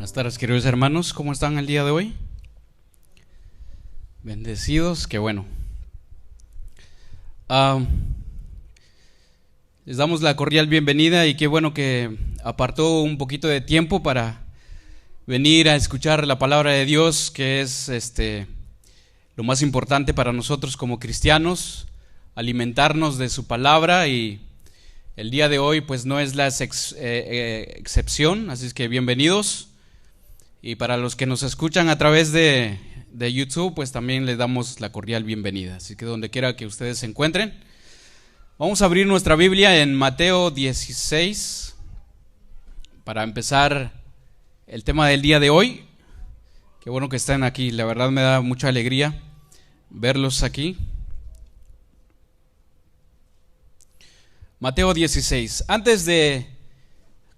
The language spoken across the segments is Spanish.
Buenas tardes, queridos hermanos, ¿cómo están el día de hoy? Bendecidos, qué bueno. Les damos la cordial bienvenida y qué bueno que apartó un poquito de tiempo para venir a escuchar la palabra de Dios, que es lo más importante para nosotros como cristianos, alimentarnos de su palabra, y el día de hoy pues no es la excepción, así es que bienvenidos. Y para los que nos escuchan a través de YouTube, pues también les damos la cordial bienvenida. Así que donde quiera que ustedes se encuentren, vamos a abrir nuestra Biblia en Mateo 16 para empezar el tema del día de hoy. Qué bueno que están aquí, la verdad me da mucha alegría verlos aquí. Mateo 16. Antes de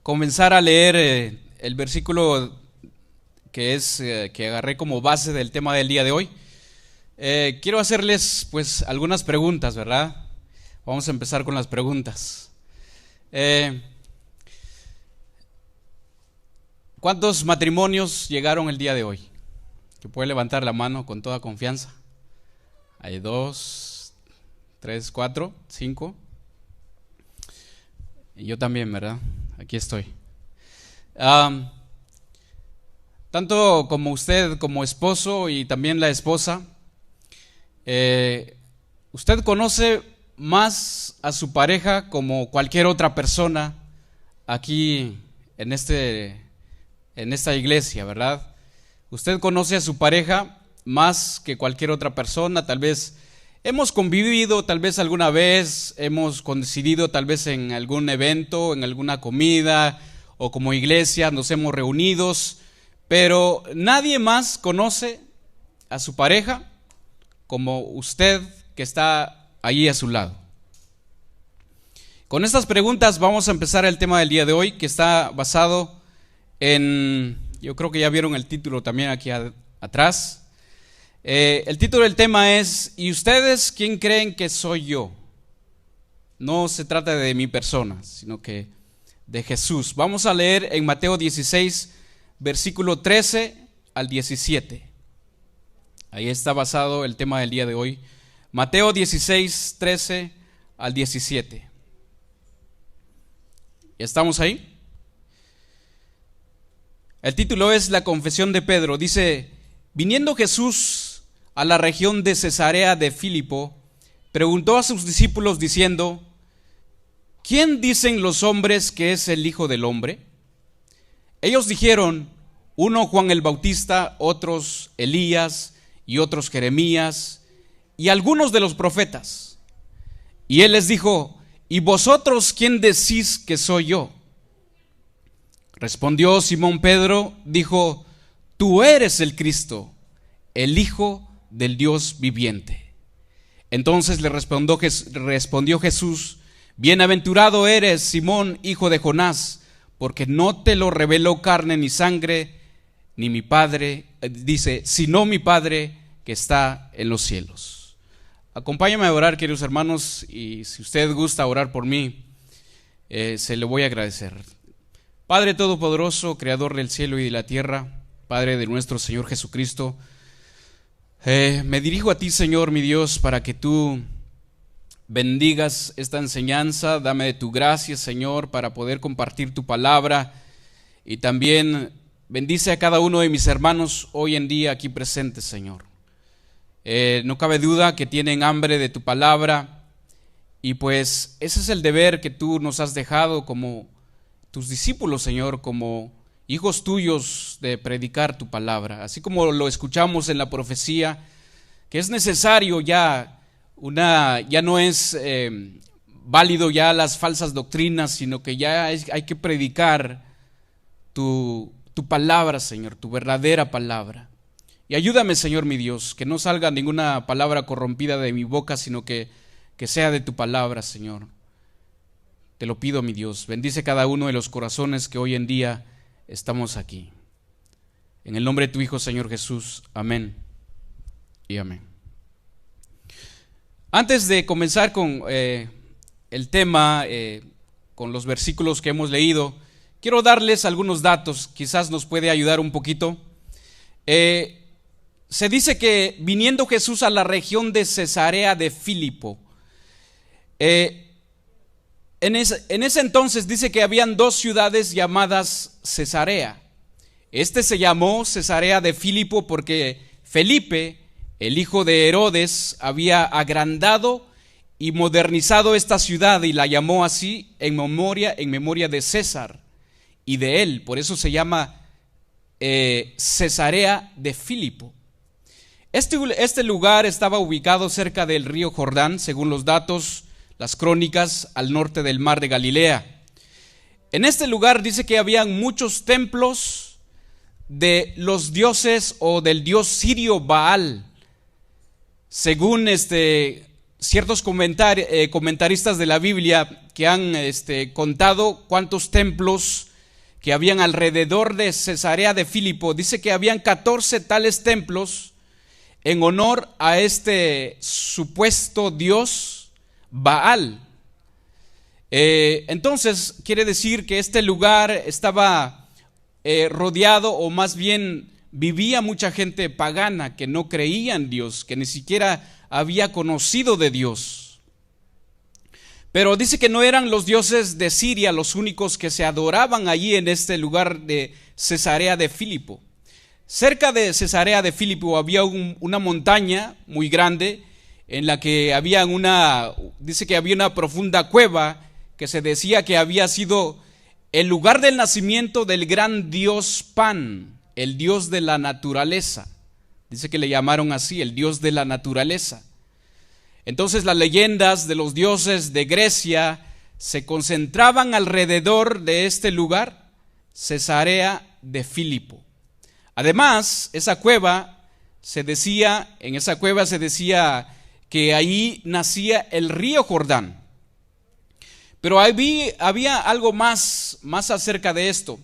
comenzar a leer el versículo que agarré como base del tema del día de hoy, quiero hacerles pues algunas preguntas, ¿verdad? Vamos a empezar con las preguntas. ¿Cuántos matrimonios llegaron el día de hoy? Que puede levantar la mano con toda confianza. Hay 2, 3, 4, 5. Y yo también, ¿verdad? Aquí estoy. Tanto como usted como esposo y también la esposa, usted conoce más a su pareja como cualquier otra persona aquí en esta iglesia, ¿verdad? Usted conoce a su pareja más que cualquier otra persona. Tal vez hemos convivido, tal vez alguna vez hemos coincidido, tal vez en algún evento, en alguna comida, o como iglesia nos hemos reunido. Pero nadie más conoce a su pareja como usted que está ahí a su lado. Con estas preguntas vamos a empezar el tema del día de hoy, que está basado en, yo creo que ya vieron el título también aquí atrás. El título del tema es: ¿y ustedes quién creen que soy yo? No se trata de mi persona, sino que de Jesús. Vamos a leer en Mateo 16, versículo 13 al 17. Ahí está basado el tema del día de hoy. Mateo 16, 13 al 17. ¿Ya estamos ahí? El título es La confesión de Pedro. Dice: viniendo Jesús a la región de Cesarea de Filipo, preguntó a sus discípulos diciendo: ¿quién dicen los hombres que es el Hijo del Hombre? Ellos dijeron: uno Juan el Bautista, otros Elías, y otros Jeremías, y algunos de los profetas. Y él les dijo: ¿y vosotros quién decís que soy yo? Respondió Simón Pedro, dijo: tú eres el Cristo, el Hijo del Dios viviente. Entonces le respondió Jesús: bienaventurado eres, Simón, hijo de Jonás, porque no te lo reveló carne ni sangre, ni mi Padre, sino mi Padre que está en los cielos. Acompáñame a orar, queridos hermanos, y si usted gusta orar por mí, se le voy a agradecer. Padre todopoderoso, creador del cielo y de la tierra, Padre de nuestro Señor Jesucristo, me dirijo a ti, Señor, mi Dios, para que tú bendigas esta enseñanza. Dame de tu gracia, Señor, para poder compartir tu palabra, y también bendice a cada uno de mis hermanos hoy en día aquí presentes, Señor. No cabe duda que tienen hambre de tu palabra, y pues ese es el deber que tú nos has dejado como tus discípulos, Señor, como hijos tuyos, de predicar tu palabra. Así como lo escuchamos en la profecía, que es necesario ya no es válido ya las falsas doctrinas, sino que ya hay que predicar tu palabra, Señor, tu verdadera palabra. Y ayúdame, Señor mi Dios, que no salga ninguna palabra corrompida de mi boca, sino que sea de tu palabra, Señor. Te lo pido, mi Dios. Bendice cada uno de los corazones que hoy en día estamos aquí. En el nombre de tu Hijo, Señor Jesús. Amén y amén. Antes de comenzar con el tema, con los versículos que hemos leído, quiero darles algunos datos, quizás nos puede ayudar un poquito. Se dice que viniendo Jesús a la región de Cesarea de Filipo, en ese entonces dice que habían dos ciudades llamadas Cesarea. Este se llamó Cesarea de Filipo porque Felipe, el hijo de Herodes, había agrandado y modernizado esta ciudad y la llamó así en memoria de César y de él. Por eso se llama Cesarea de Filipo. Este lugar estaba ubicado cerca del río Jordán, según los datos, las crónicas, al norte del mar de Galilea. En este lugar dice que habían muchos templos de los dioses o del dios sirio Baal. Según ciertos comentaristas de la Biblia que han contado cuántos templos que habían alrededor de Cesarea de Filipo, dice que habían 14 tales templos en honor a este supuesto dios Baal. Entonces quiere decir que este lugar estaba rodeado, o más bien vivía mucha gente pagana que no creía en Dios, que ni siquiera había conocido de Dios. Pero dice que no eran los dioses de Siria los únicos que se adoraban allí en este lugar de Cesarea de Filipo. Cerca de Cesarea de Filipo había una montaña muy grande en la que dice que había una profunda cueva que se decía que había sido el lugar del nacimiento del gran dios Pan, el dios de la naturaleza. Dice que le llamaron así, el dios de la naturaleza. Entonces las leyendas de los dioses de Grecia se concentraban alrededor de este lugar, Cesarea de Filipo. Además, en esa cueva se decía que ahí nacía el río Jordán. Pero había algo más acerca de esto.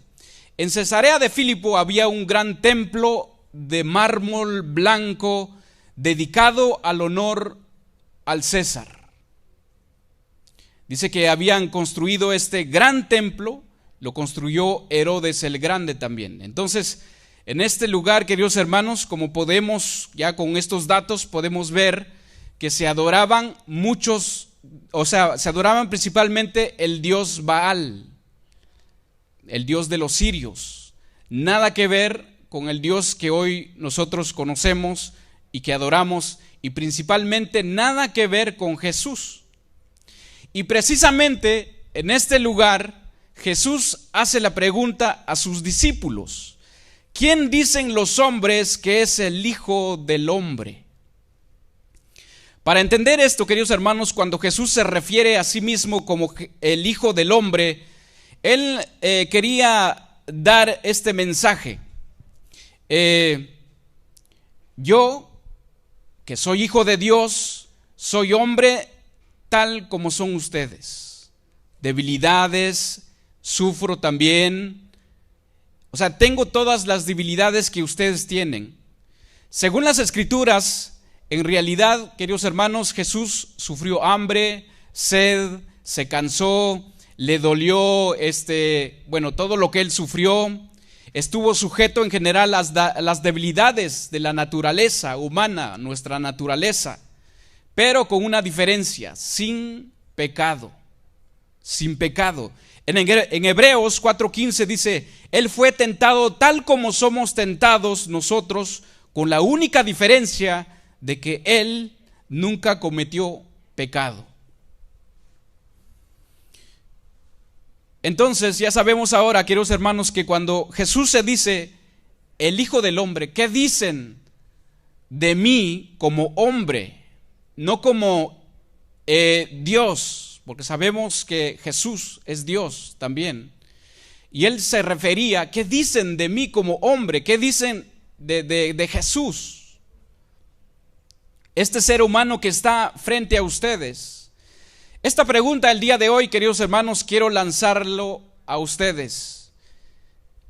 En Cesarea de Filipo había un gran templo de mármol blanco dedicado al honor al César. Dice que habían construido este gran templo, lo construyó Herodes el Grande también. Entonces, en este lugar, queridos hermanos, como podemos, ya con estos datos, podemos ver que se adoraban se adoraban principalmente el dios Baal, el dios de los sirios. Nada que ver con el Dios que hoy nosotros conocemos y que adoramos, y principalmente nada que ver con Jesús. Y precisamente en este lugar Jesús hace la pregunta a sus discípulos: ¿quién dicen los hombres que es el Hijo del Hombre? Para entender esto, queridos hermanos, cuando Jesús se refiere a sí mismo como el Hijo del Hombre, Él quería dar este mensaje. Yo, que soy hijo de Dios, soy hombre tal como son ustedes. Debilidades, sufro también. O sea, tengo todas las debilidades que ustedes tienen. Según las Escrituras, en realidad, queridos hermanos, Jesús sufrió hambre, sed, se cansó, le dolió todo lo que él sufrió. Estuvo sujeto en general a las debilidades de la naturaleza humana, nuestra naturaleza, pero con una diferencia: sin pecado. Sin pecado. En Hebreos 4:15 dice: Él fue tentado tal como somos tentados nosotros, con la única diferencia de que Él nunca cometió pecado. Entonces ya sabemos ahora, queridos hermanos, que cuando Jesús se dice el Hijo del Hombre, ¿qué dicen de mí como hombre? No como Dios, porque sabemos que Jesús es Dios también. Y él se refería: ¿qué dicen de mí como hombre? ¿Qué dicen de Jesús? Este ser humano que está frente a ustedes. Esta pregunta el día de hoy, queridos hermanos, quiero lanzarlo a ustedes.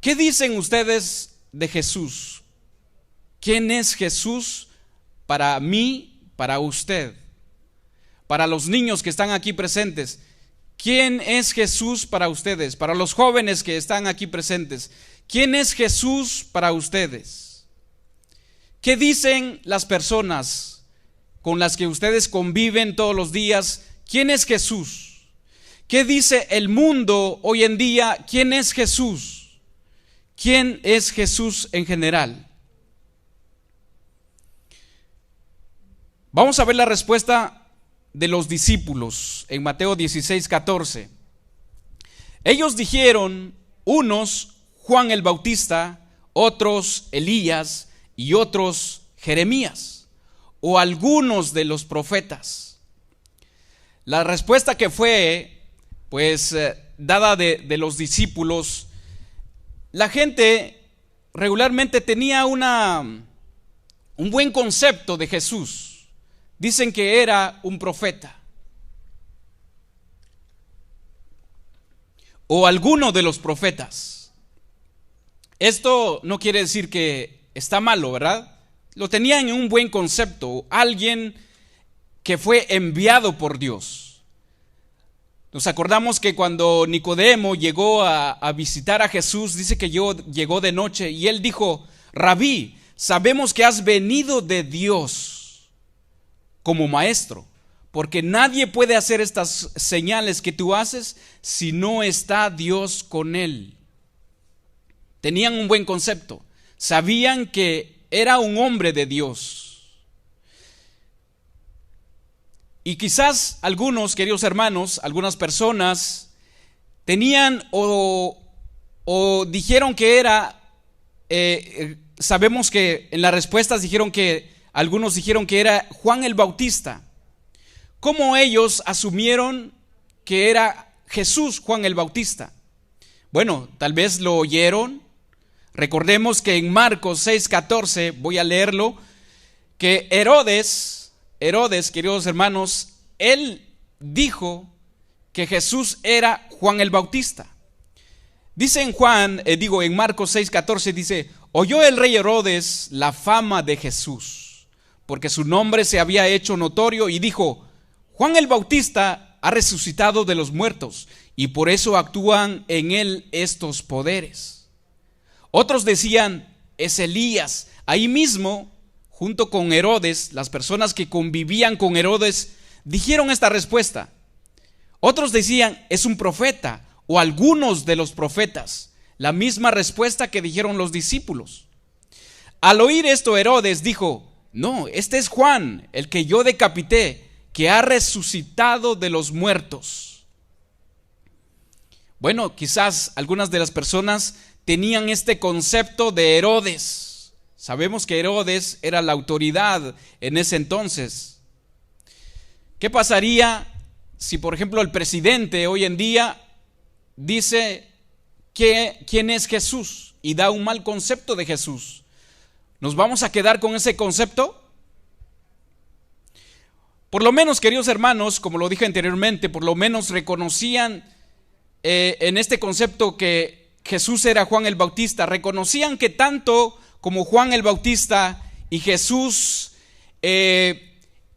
¿Qué dicen ustedes de Jesús? ¿Quién es Jesús para mí, para usted? Para los niños que están aquí presentes, ¿quién es Jesús para ustedes? Para los jóvenes que están aquí presentes, ¿quién es Jesús para ustedes? ¿Qué dicen las personas con las que ustedes conviven todos los días? ¿Quién es Jesús? ¿Qué dice el mundo hoy en día? ¿Quién es Jesús? ¿Quién es Jesús en general? Vamos a ver la respuesta de los discípulos en Mateo 16:14. Ellos dijeron, unos Juan el Bautista, otros Elías y otros Jeremías o algunos de los profetas. La respuesta que fue dada de los discípulos, la gente regularmente tenía un buen concepto de Jesús. Dicen que era un profeta o alguno de los profetas. Esto no quiere decir que está malo, ¿verdad? Lo tenían en un buen concepto, alguien que fue enviado por Dios. Nos acordamos que cuando Nicodemo llegó a visitar a Jesús, dice que llegó de noche y él dijo, Rabí, sabemos que has venido de Dios como maestro, porque nadie puede hacer estas señales que tú haces si no está Dios con él. Tenían un buen concepto, sabían que era un hombre de Dios. Y quizás algunos, queridos hermanos, algunas personas tenían o dijeron que era, sabemos que en las respuestas algunos dijeron que era Juan el Bautista. ¿Cómo ellos asumieron que era Jesús Juan el Bautista? Bueno, tal vez lo oyeron. Recordemos que en Marcos 6:14, voy a leerlo, que Herodes, queridos hermanos, él dijo que Jesús era Juan el Bautista. Dice en Marcos 6:14, dice, oyó el rey Herodes la fama de Jesús, porque su nombre se había hecho notorio, y dijo, Juan el Bautista ha resucitado de los muertos, y por eso actúan en él estos poderes. Otros decían, es Elías. Ahí mismo, junto con Herodes, las personas que convivían con Herodes, dijeron esta respuesta. Otros decían, es un profeta, o algunos de los profetas. La misma respuesta que dijeron los discípulos. Al oír esto, Herodes dijo, no, este es Juan, el que yo decapité, que ha resucitado de los muertos. Bueno, quizás algunas de las personas tenían este concepto de Herodes. Sabemos que Herodes era la autoridad en ese entonces. ¿Qué pasaría si, por ejemplo, el presidente hoy en día dice quién es Jesús y da un mal concepto de Jesús? ¿Nos vamos a quedar con ese concepto? Por lo menos, queridos hermanos, como lo dije anteriormente, por lo menos reconocían en este concepto que Jesús era Juan el Bautista. Reconocían que tanto como Juan el Bautista y Jesús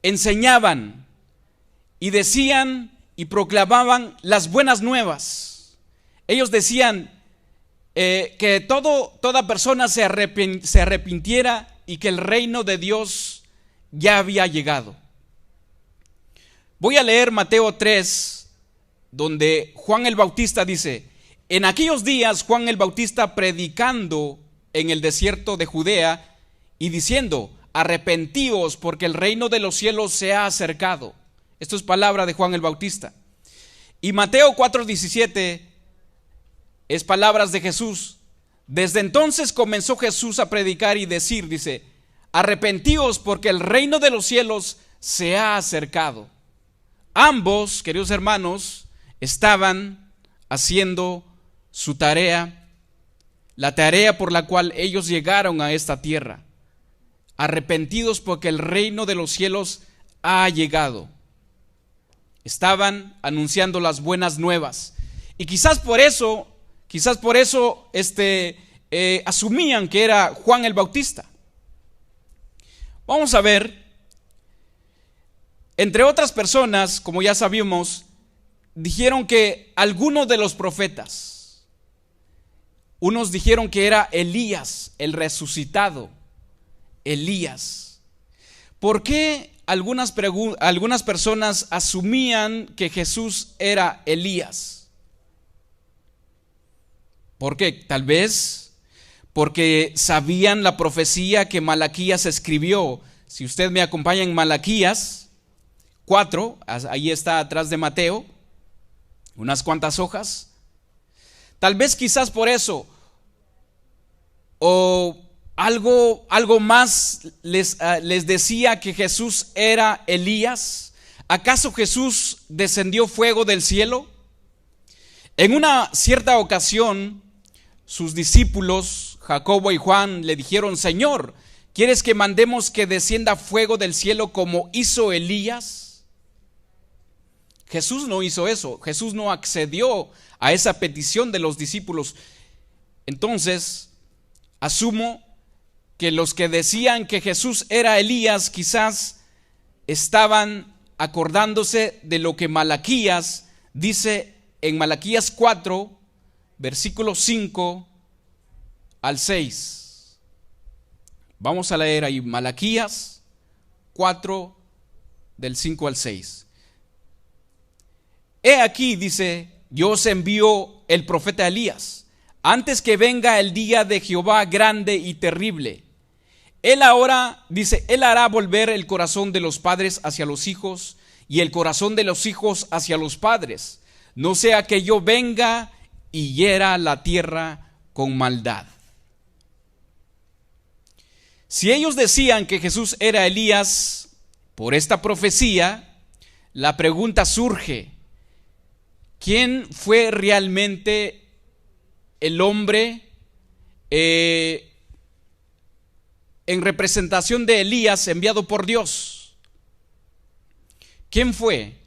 enseñaban y decían y proclamaban las buenas nuevas. Ellos decían que toda persona se arrepintiera y que el reino de Dios ya había llegado. Voy a leer Mateo 3, donde Juan el Bautista dice, en aquellos días Juan el Bautista predicando en el desierto de Judea y diciendo, arrepentíos porque el reino de los cielos se ha acercado. Esto es palabra de Juan el Bautista. Y Mateo 4:17 es palabras de Jesús. Desde entonces comenzó Jesús a predicar y decir, dice, arrepentíos porque el reino de los cielos se ha acercado. Ambos, queridos hermanos, estaban haciendo su tarea, la tarea por la cual ellos llegaron a esta tierra. Arrepentidos porque el reino de los cielos ha llegado. Estaban anunciando las buenas nuevas. Y quizás por eso asumían que era Juan el Bautista. Vamos a ver, entre otras personas, como ya sabíamos, dijeron que algunos de los profetas, unos dijeron que era Elías, el resucitado, Elías. ¿Por qué algunas personas asumían que Jesús era Elías? ¿Por qué? Tal vez porque sabían la profecía que Malaquías escribió. Si usted me acompaña en Malaquías 4, ahí está atrás de Mateo, unas cuantas hojas. Tal vez quizás por eso, o algo más les decía que Jesús era Elías. ¿Acaso Jesús descendió fuego del cielo? En una cierta ocasión, sus discípulos, Jacobo y Juan, le dijeron: Señor, ¿quieres que mandemos que descienda fuego del cielo como hizo Elías? Jesús no hizo eso. Jesús no accedió a esa petición de los discípulos. Entonces, asumo que los que decían que Jesús era Elías quizás estaban acordándose de lo que Malaquías dice en Malaquías 4, versículos 5 al 6. Vamos a leer ahí Malaquías 4, del 5 al 6. He aquí, dice, yo os envío el profeta Elías, antes que venga el día de Jehová grande y terrible. Él ahora, dice, él hará volver el corazón de los padres hacia los hijos y el corazón de los hijos hacia los padres, no sea que yo venga y hiera la tierra con maldad. Si ellos decían que Jesús era Elías por esta profecía, la pregunta surge: ¿quién fue realmente el hombre en representación de Elías enviado por Dios? ¿Quién fue?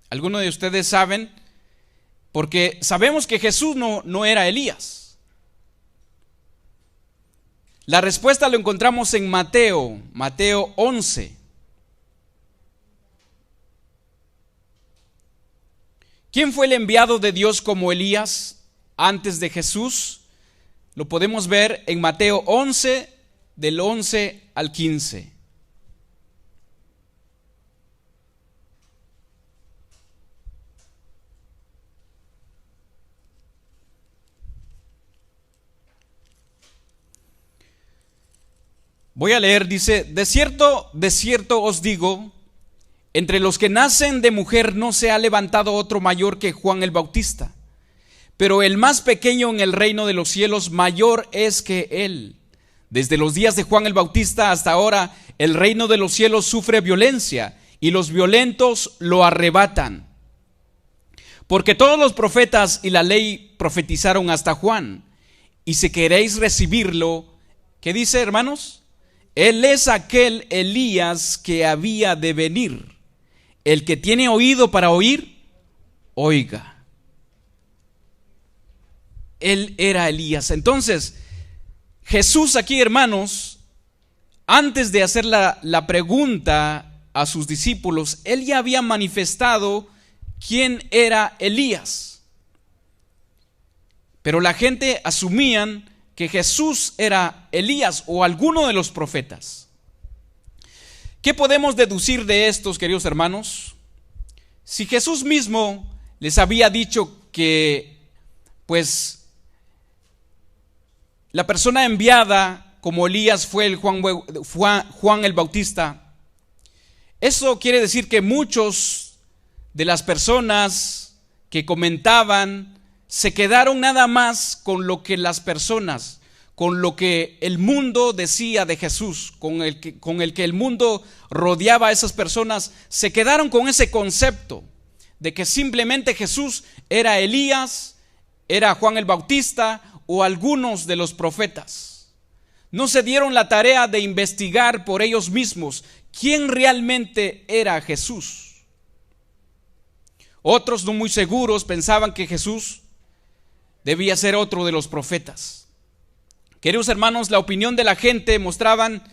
¿Alguno de ustedes saben? Porque sabemos que Jesús no era Elías. La respuesta lo encontramos en Mateo 11. ¿Quién fue el enviado de Dios como Elías antes de Jesús? Lo podemos ver en Mateo 11, del 11 al 15. Voy a leer, dice: de cierto os digo, entre los que nacen de mujer no se ha levantado otro mayor que Juan el Bautista, pero el más pequeño en el reino de los cielos mayor es que él. Desde los días de Juan el Bautista hasta ahora, el reino de los cielos sufre violencia y los violentos lo arrebatan. Porque todos los profetas y la ley profetizaron hasta Juan. Y si queréis recibirlo, ¿qué dice, hermanos? Él es aquel Elías que había de venir. El que tiene oído para oír, oiga. Él era Elías. Entonces, Jesús aquí, hermanos, antes de hacer la pregunta a sus discípulos, él ya había manifestado quién era Elías. Pero la gente asumían que Jesús era Elías o alguno de los profetas. ¿Qué podemos deducir de estos, queridos hermanos? Si Jesús mismo les había dicho que, pues, la persona enviada como Elías fue el Juan el Bautista, eso quiere decir que muchos de las personas que comentaban se quedaron nada más con lo que las personas, con lo que el mundo decía de Jesús, con el que el mundo rodeaba a esas personas. Se quedaron con ese concepto de que simplemente Jesús era Elías, era Juan el Bautista o algunos de los profetas. No se dieron la tarea de investigar por ellos mismos quién realmente era Jesús. Otros, no muy seguros, pensaban que Jesús debía ser otro de los profetas. Queridos hermanos, la opinión de la gente mostraban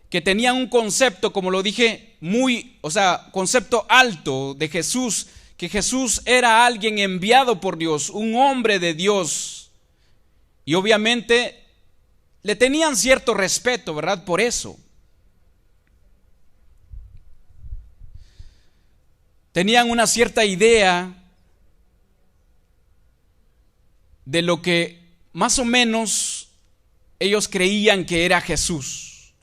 que tenían un concepto, como lo dije, concepto alto de Jesús, que Jesús era alguien enviado por Dios, un hombre de Dios. Y obviamente le tenían cierto respeto, ¿verdad? Por eso. Tenían una cierta idea de lo que más o menos ellos creían que era Jesús.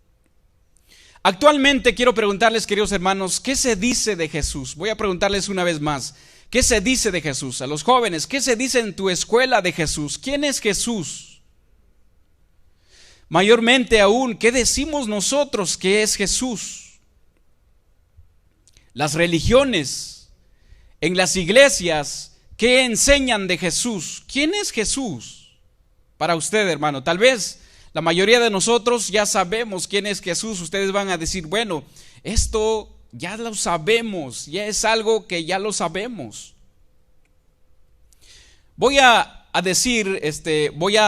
Actualmente quiero preguntarles, queridos hermanos, ¿qué se dice de Jesús? Voy a preguntarles una vez más, ¿qué se dice de Jesús? A los jóvenes, ¿qué se dice en tu escuela de Jesús? ¿Quién es Jesús? Mayormente aún, ¿qué decimos nosotros que es Jesús? Las religiones, en las iglesias, ¿qué enseñan de Jesús? ¿Quién es Jesús para usted, hermano? Tal vez la mayoría de nosotros ya sabemos quién es Jesús. Ustedes van a decir, bueno, esto ya lo sabemos, ya es algo que ya lo sabemos. Voy a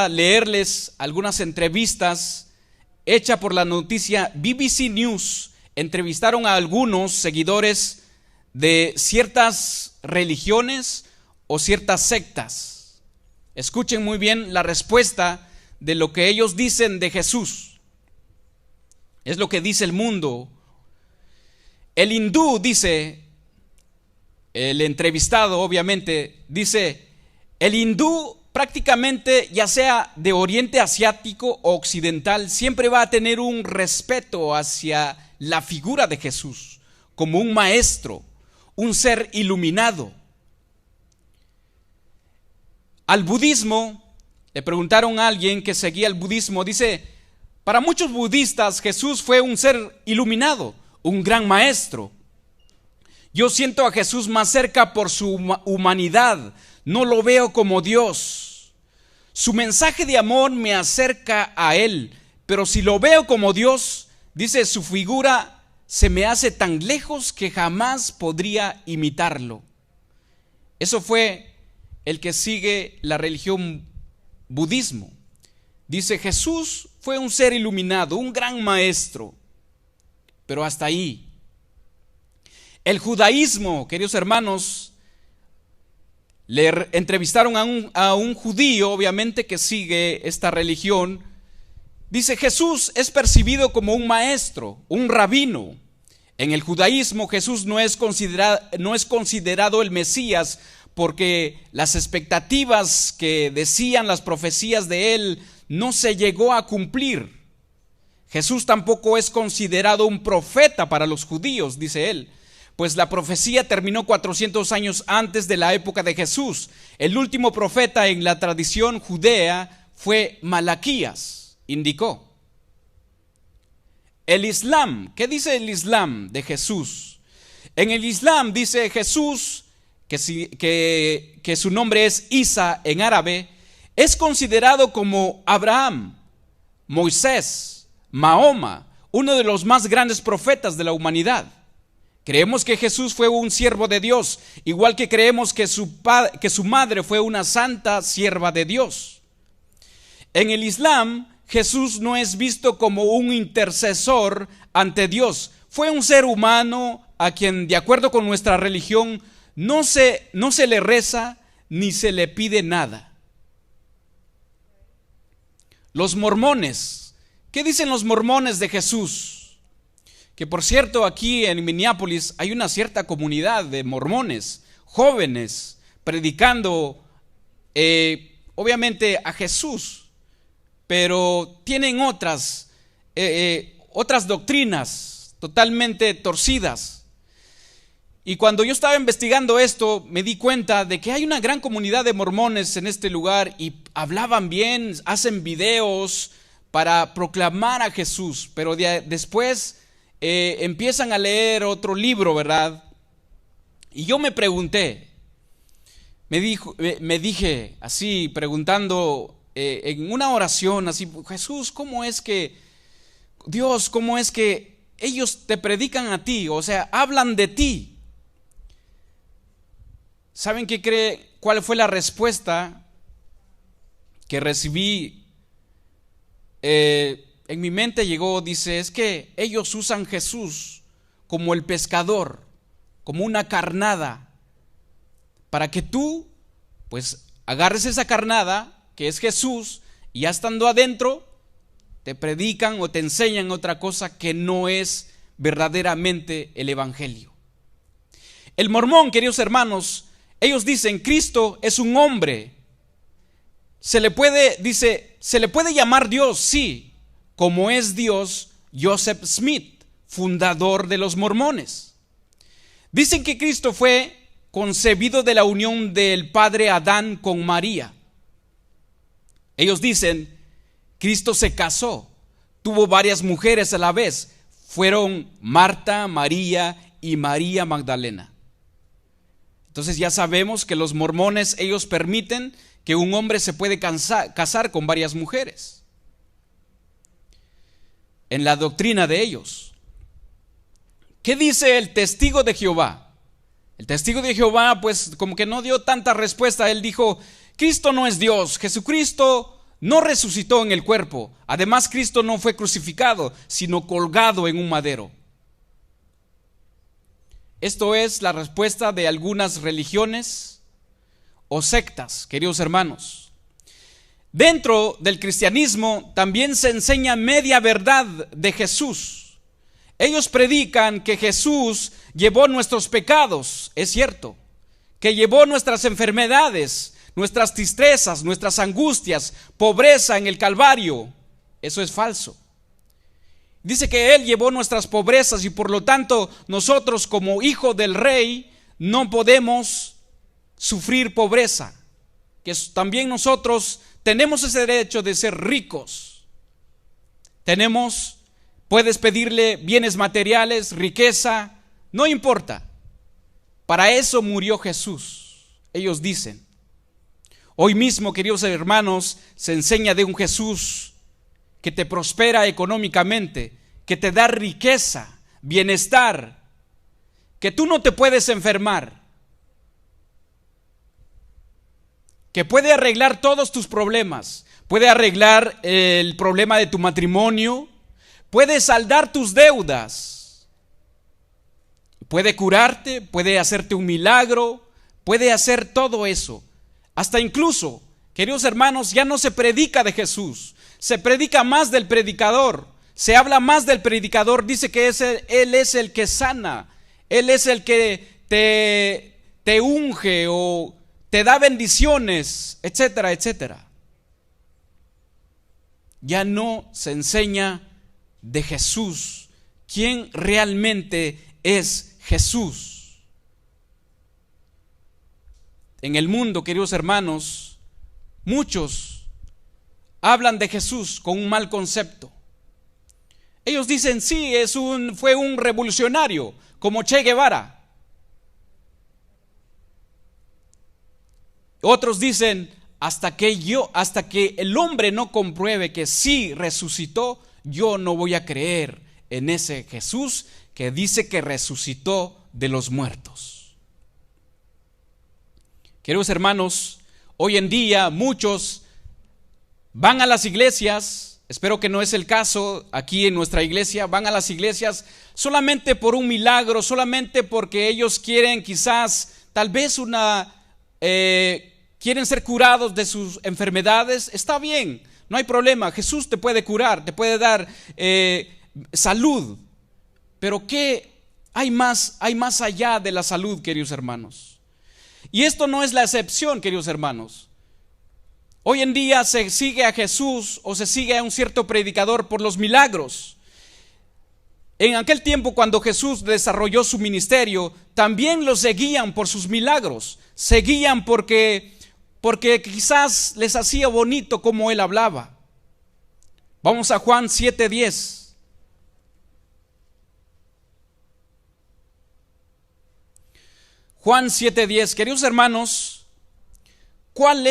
leerles algunas entrevistas hechas por la noticia BBC News. Entrevistaron a algunos seguidores de ciertas religiones o ciertas sectas. Escuchen muy bien la respuesta de lo que ellos dicen de Jesús. Es lo que dice el mundo. El hindú dice, el entrevistado obviamente dice, el hindú prácticamente, ya sea de oriente asiático o occidental, siempre va a tener un respeto hacia la figura de Jesús como un maestro, un ser iluminado. Al budismo, le preguntaron a alguien que seguía el budismo, dice, para muchos budistas Jesús fue un ser iluminado, un gran maestro. Yo siento a Jesús más cerca por su humanidad, no lo veo como Dios. Su mensaje de amor me acerca a Él, pero si lo veo como Dios, dice, su figura se me hace tan lejos que jamás podría imitarlo. Eso fue el que sigue la religión budismo. Dice, Jesús fue un ser iluminado, un gran maestro, pero hasta ahí. El judaísmo, queridos hermanos, le entrevistaron a un judío, obviamente, que sigue esta religión. Dice, Jesús es percibido como un maestro, un rabino. En el judaísmo Jesús no es considerado el Mesías, porque las expectativas que decían las profecías de él no se llegó a cumplir. Jesús tampoco es considerado un profeta para los judíos, dice él, pues la profecía terminó 400 años antes de la época de Jesús. El último profeta en la tradición judea fue Malaquías, indicó. El Islam, ¿qué dice el Islam de Jesús? En el Islam dice Jesús, que su nombre es Isa en árabe, es considerado como Abraham, Moisés, Mahoma, uno de los más grandes profetas de la humanidad. Creemos que Jesús fue un siervo de Dios, igual que creemos que su madre fue una santa sierva de Dios. En el Islam, Jesús no es visto como un intercesor ante Dios. Fue un ser humano a quien, de acuerdo con nuestra religión, no se le reza ni se le pide nada. Los mormones, ¿qué dicen los mormones de Jesús? Que por cierto, aquí en Minneapolis hay una cierta comunidad de mormones, jóvenes, predicando obviamente a Jesús, pero tienen otras doctrinas totalmente torcidas. Y cuando yo estaba investigando esto, me di cuenta de que hay una gran comunidad de mormones en este lugar y hablaban bien, hacen videos para proclamar a Jesús, pero después empiezan a leer otro libro, ¿verdad? Y yo me pregunté, me dije así, preguntando en una oración así, Jesús, ¿cómo es que Dios, cómo es que ellos te predican a ti? O sea, hablan de ti. ¿Saben cuál fue la respuesta que recibí? En mi mente llegó, dice, es que ellos usan Jesús como el pescador, como una carnada, para que tú pues agarres esa carnada que es Jesús y ya estando adentro te predican o te enseñan otra cosa que no es verdaderamente el evangelio. El mormón, queridos hermanos, ellos dicen Cristo es un hombre. Se le puede llamar Dios, sí, como es Dios Joseph Smith, fundador de los mormones. Dicen que Cristo fue concebido de la unión del padre Adán con María. Ellos dicen, Cristo se casó, tuvo varias mujeres a la vez, fueron Marta, María y María Magdalena. Entonces ya sabemos que los mormones, ellos permiten que un hombre se puede casar con varias mujeres. En la doctrina de ellos. ¿Qué dice el testigo de Jehová? El testigo de Jehová pues como que no dio tanta respuesta. Él dijo, Cristo no es Dios, Jesucristo no resucitó en el cuerpo. Además, Cristo no fue crucificado, sino colgado en un madero. Esto es la respuesta de algunas religiones o sectas, queridos hermanos. Dentro del cristianismo también se enseña media verdad de Jesús. Ellos predican que Jesús llevó nuestros pecados, es cierto, que llevó nuestras enfermedades, nuestras tristezas, nuestras angustias, pobreza en el Calvario. Eso es falso. Dice que Él llevó nuestras pobrezas y por lo tanto nosotros como hijo del rey no podemos sufrir pobreza. Que también nosotros tenemos ese derecho de ser ricos. Puedes pedirle bienes materiales, riqueza, no importa. Para eso murió Jesús, ellos dicen. Hoy mismo, queridos hermanos, se enseña de un Jesús que te prospera económicamente, que te da riqueza, bienestar, que tú no te puedes enfermar, que puede arreglar todos tus problemas, puede arreglar el problema de tu matrimonio, puede saldar tus deudas, puede curarte, puede hacerte un milagro, puede hacer todo eso. Hasta incluso, queridos hermanos, ya no se predica de Jesús, se predica más del predicador, se habla más del predicador, dice que Él es el que sana, Él es el que te unge o te da bendiciones, etcétera, etcétera. Ya no se enseña de Jesús, quién realmente es Jesús. En el mundo, queridos hermanos, muchos hablan de Jesús con un mal concepto. Ellos dicen, sí, fue un revolucionario, como Che Guevara. Otros dicen, hasta que el hombre no compruebe que sí resucitó, yo no voy a creer en ese Jesús que dice que resucitó de los muertos. Queridos hermanos, hoy en día muchos van a las iglesias, espero que no es el caso aquí en nuestra iglesia, van a las iglesias solamente por un milagro, solamente porque ellos quieren quizás, tal vez quieren ser curados de sus enfermedades. Está bien, no hay problema, Jesús te puede curar, te puede dar salud, pero ¿qué hay más allá de la salud, queridos hermanos? Y esto no es la excepción, queridos hermanos. Hoy en día se sigue a Jesús o se sigue a un cierto predicador por los milagros. En aquel tiempo, cuando Jesús desarrolló su ministerio, también lo seguían por sus milagros. Seguían porque quizás les hacía bonito como Él hablaba. Vamos a Juan 7:10. Juan 7:10, queridos hermanos, ¿cuál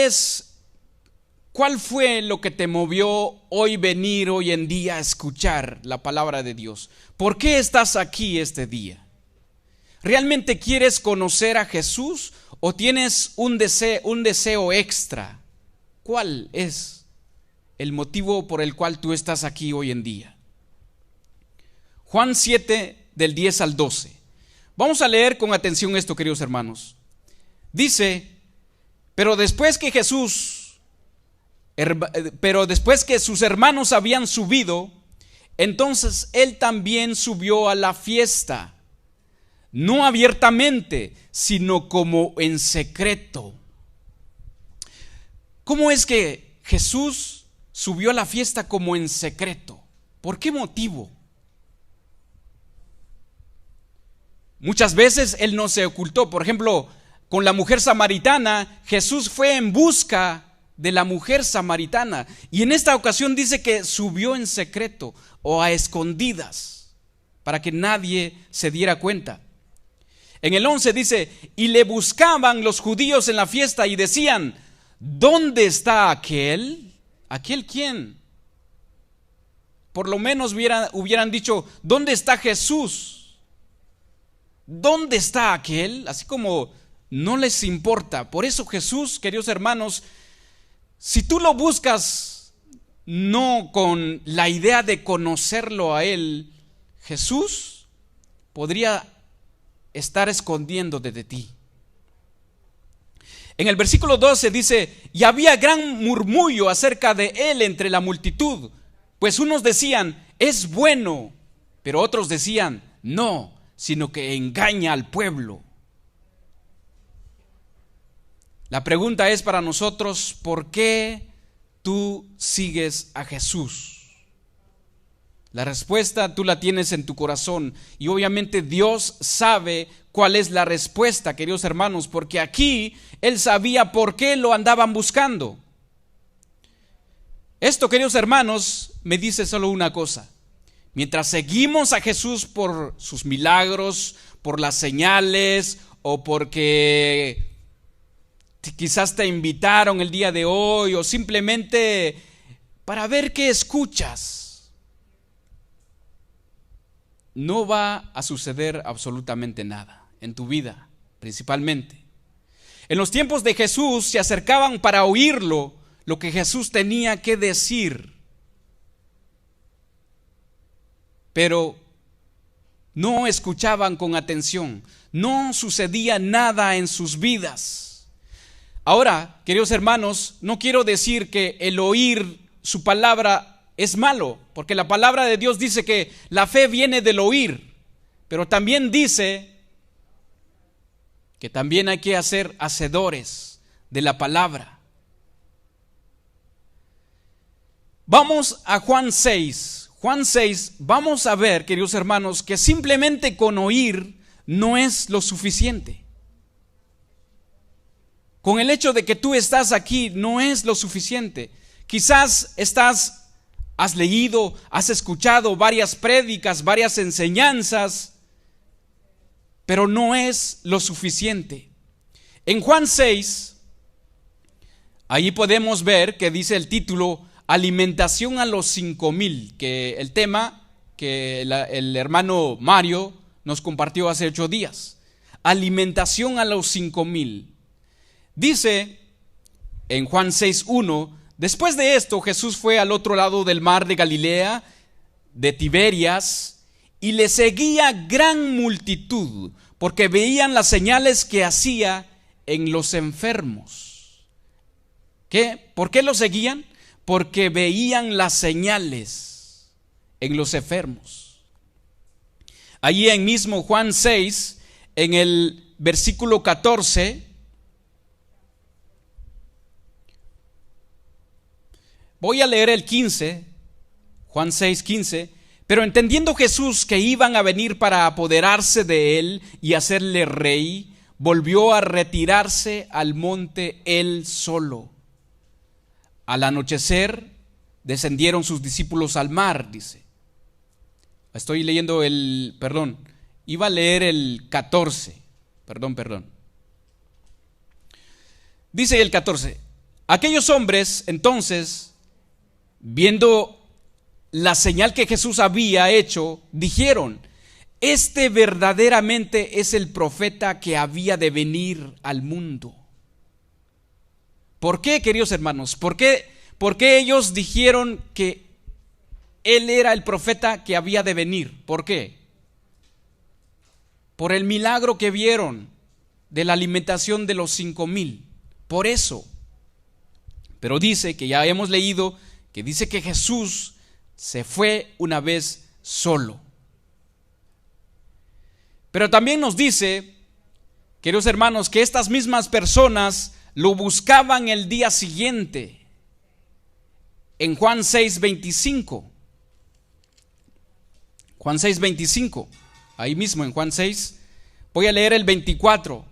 fue lo que te movió venir hoy en día a escuchar la palabra de Dios? ¿Por qué estás aquí este día? ¿Realmente quieres conocer a Jesús o tienes un deseo extra? ¿Cuál es el motivo por el cual tú estás aquí hoy en día? Juan 7, del 10 al 12. Vamos a leer con atención esto, queridos hermanos. Dice, pero después que sus hermanos habían subido, entonces él también subió a la fiesta, no abiertamente, sino como en secreto. ¿Cómo es que Jesús subió a la fiesta como en secreto? ¿Por qué motivo? Muchas veces él no se ocultó. Por ejemplo, con la mujer samaritana, Jesús fue en busca de la mujer samaritana. Y en esta ocasión dice que subió en secreto o a escondidas, para que nadie se diera cuenta. En el 11 dice, y le buscaban los judíos en la fiesta y decían, ¿dónde está aquel? ¿Aquel quién? Por lo menos hubieran dicho, ¿dónde está Jesús? ¿Dónde está aquel? Así como no les importa. Por eso Jesús, queridos hermanos, si tú lo buscas no con la idea de conocerlo a él, Jesús podría estar escondiéndote de ti. En el versículo 12 dice, y había gran murmullo acerca de él entre la multitud, pues unos decían, es bueno, pero otros decían, no, sino que engaña al pueblo. La pregunta es para nosotros, ¿por qué tú sigues a Jesús? La respuesta tú la tienes en tu corazón y obviamente Dios sabe cuál es la respuesta, queridos hermanos, porque aquí Él sabía por qué lo andaban buscando. Esto, queridos hermanos, me dice solo una cosa. Mientras seguimos a Jesús por sus milagros, por las señales o porque quizás te invitaron el día de hoy o simplemente para ver qué escuchas, no va a suceder absolutamente nada en tu vida, principalmente. En los tiempos de Jesús se acercaban para oírlo, lo que Jesús tenía que decir, pero no escuchaban con atención, no sucedía nada en sus vidas. Ahora, queridos hermanos, no quiero decir que el oír su palabra es malo, porque la palabra de Dios dice que la fe viene del oír, pero también dice que también hay que ser hacedores de la palabra. Vamos a Juan 6. Juan 6, vamos a ver, queridos hermanos, que simplemente con oír no es lo suficiente. Con el hecho de que tú estás aquí no es lo suficiente. Quizás has leído, has escuchado varias prédicas, varias enseñanzas, pero no es lo suficiente. En Juan 6, ahí podemos ver que dice el título, alimentación a los 5,000, que el tema que el hermano Mario nos compartió hace 8 días. Alimentación a los 5,000. Dice en Juan 6:1, después de esto Jesús fue al otro lado del mar de Galilea, de Tiberias, y le seguía gran multitud, porque veían las señales que hacía en los enfermos. ¿Qué? ¿Por qué lo seguían? Porque veían las señales en los enfermos. Allí en mismo Juan 6, en el versículo 14, voy a leer el 15, Juan 6, 15. Pero entendiendo Jesús que iban a venir para apoderarse de él y hacerle rey, volvió a retirarse al monte él solo. Al anochecer descendieron sus discípulos al mar, dice. Estoy leyendo iba a leer el 14, perdón. Dice el 14, aquellos hombres entonces, viendo la señal que Jesús había hecho, dijeron, este verdaderamente es el profeta que había de venir al mundo. ¿Por qué, queridos hermanos? ¿Por qué ellos dijeron que él era el profeta que había de venir? ¿Por qué? Por el milagro que vieron. de la alimentación de los 5,000. Por eso. Pero dice que ya hemos leído que dice que Jesús se fue una vez solo. Pero también nos dice, queridos hermanos, que estas mismas personas lo buscaban el día siguiente. En Juan 6:25. Juan 6:25. Ahí mismo en Juan 6. Voy a leer el 24.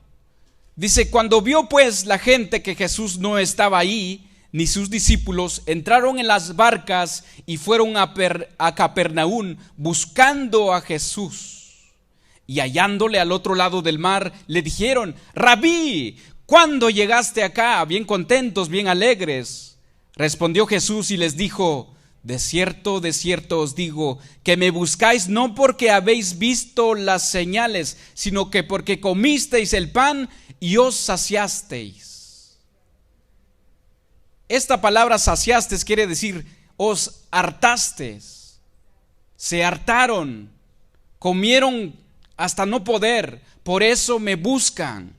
Dice: cuando vio pues la gente que Jesús no estaba ahí, ni sus discípulos, entraron en las barcas y fueron a Capernaum buscando a Jesús. Y hallándole al otro lado del mar, le dijeron: Rabí, ¿cuándo llegaste acá? Bien contentos, bien alegres. Respondió Jesús y les dijo: de cierto os digo, que me buscáis no porque habéis visto las señales, sino que porque comisteis el pan y os saciasteis. Esta palabra saciasteis quiere decir os hartasteis. Se hartaron, comieron hasta no poder, por eso me buscan.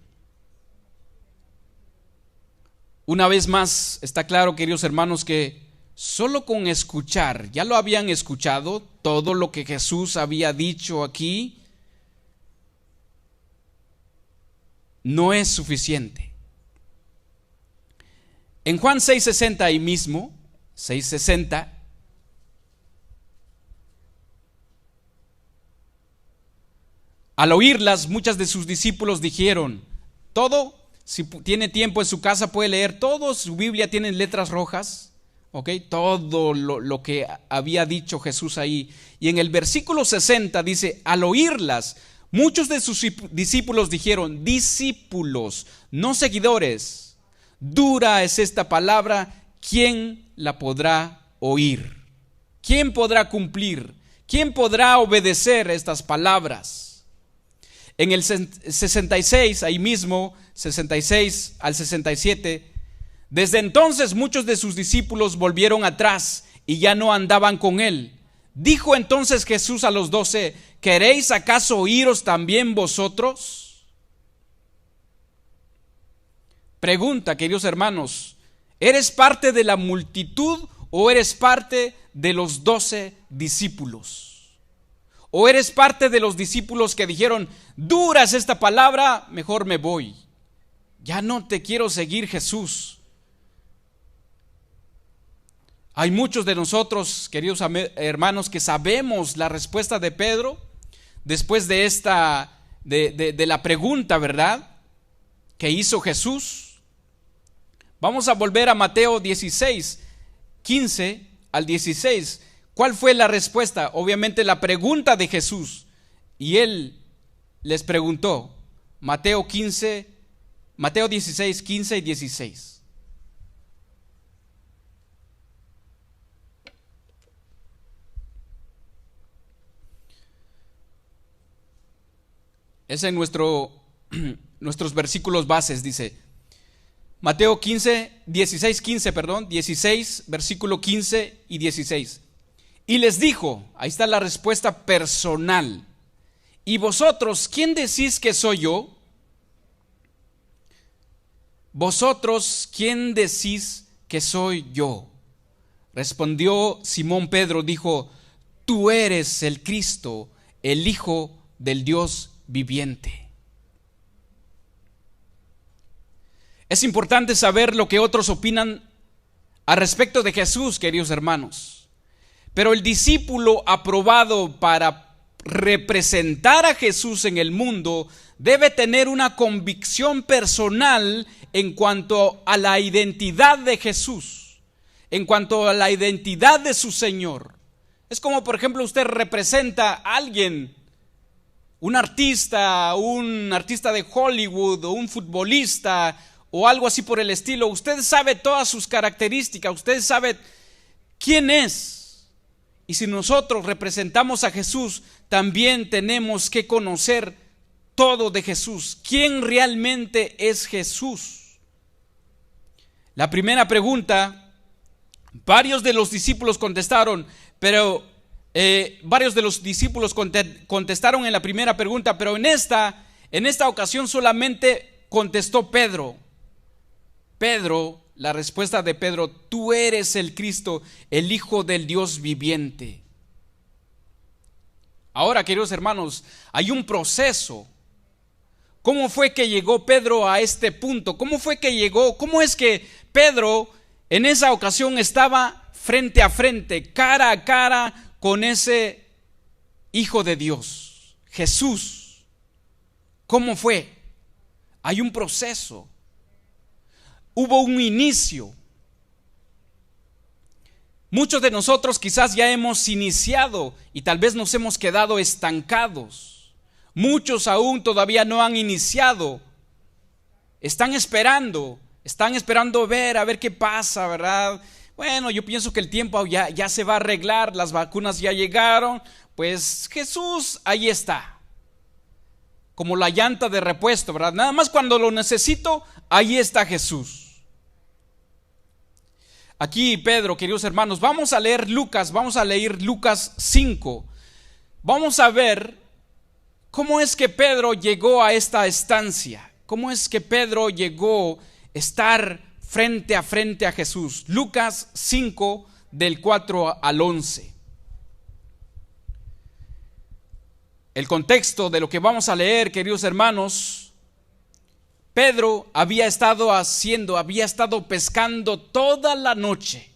Una vez más, está claro, queridos hermanos, que solo con escuchar, ya lo habían escuchado, todo lo que Jesús había dicho aquí, no es suficiente. En Juan 6:60 ahí mismo, 6:60, al oírlas, muchos de sus discípulos dijeron, todo, si tiene tiempo en su casa puede leer, todo su Biblia tiene letras rojas, ¿ok? Todo lo que había dicho Jesús ahí. Y en el versículo 60 dice, al oírlas, muchos de sus discípulos dijeron, discípulos, no seguidores, dura es esta palabra, ¿quién la podrá oír? ¿Quién podrá cumplir? ¿Quién podrá obedecer estas palabras? En el 66, ahí mismo, 66 al 67, desde entonces muchos de sus discípulos volvieron atrás y ya no andaban con él. Dijo entonces Jesús a los 12, ¿queréis acaso oíros también vosotros? Pregunta, queridos hermanos, ¿eres parte de la multitud o eres parte de los 12 discípulos? ¿O eres parte de los discípulos que dijeron, dura es esta palabra, mejor me voy? Ya no te quiero seguir, Jesús. Hay muchos de nosotros, queridos hermanos, que sabemos la respuesta de Pedro después de esta, de la pregunta, ¿verdad?, que hizo Jesús. Vamos a volver a Mateo 16, 15 al 16. ¿Cuál fue la respuesta? Obviamente la pregunta de Jesús. Y él les preguntó, Mateo 16, 15 y 16. Es en nuestros versículos bases, dice. Mateo 16, versículo 15 y 16. Y les dijo, ahí está la respuesta personal, ¿y vosotros quién decís que soy yo? ¿Vosotros quién decís que soy yo? Respondió Simón Pedro, dijo, tú eres el Cristo, el Hijo del Dios viviente. Es importante saber lo que otros opinan al respecto de Jesús, queridos hermanos. Pero el discípulo aprobado para representar a Jesús en el mundo debe tener una convicción personal en cuanto a la identidad de Jesús, en cuanto a la identidad de su Señor. Es como, por ejemplo, usted representa a alguien, un artista de Hollywood o un futbolista o algo así por el estilo. Usted sabe todas sus características, usted sabe quién es. Y si nosotros representamos a Jesús, también tenemos que conocer todo de Jesús. ¿Quién realmente es Jesús? La primera pregunta, varios de los discípulos contestaron, contestaron en la primera pregunta, pero en En esta ocasión solamente contestó Pedro. La respuesta de Pedro: tú eres el Cristo, el Hijo del Dios viviente. Ahora, queridos hermanos, hay un proceso. ¿Cómo fue que llegó Pedro a este punto? ¿Cómo es que Pedro en esa ocasión estaba frente a frente, cara a cara con ese Hijo de Dios, Jesús? ¿Cómo fue? Hay un proceso. Hubo un inicio. Muchos de nosotros quizás ya hemos iniciado y tal vez nos hemos quedado estancados. Muchos aún todavía no han iniciado. Están esperando ver a ver qué pasa, ¿verdad? Bueno, yo pienso que el tiempo ya se va a arreglar, las vacunas ya llegaron, pues Jesús ahí está. Como la llanta de repuesto, ¿verdad? Nada más cuando lo necesito, ahí está Jesús. Aquí, Pedro, queridos hermanos, vamos a leer Lucas 5. Vamos a ver cómo es que Pedro llegó a esta estancia. Cómo es que Pedro llegó a estar frente a Jesús. Lucas 5, del 4 al 11. El contexto de lo que vamos a leer, queridos hermanos: Pedro había estado pescando toda la noche.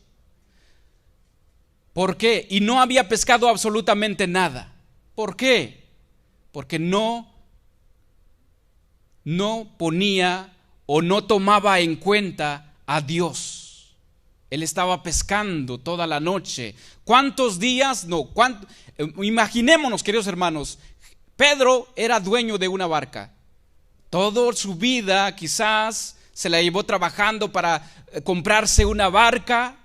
¿Por qué? Y no había pescado absolutamente nada. ¿Por qué? Porque no ponía o no tomaba en cuenta a Dios. Él estaba pescando toda la noche. ¿Cuántos días? Imaginémonos, queridos hermanos, Pedro era dueño de una barca. Toda su vida quizás se la llevó trabajando para comprarse una barca,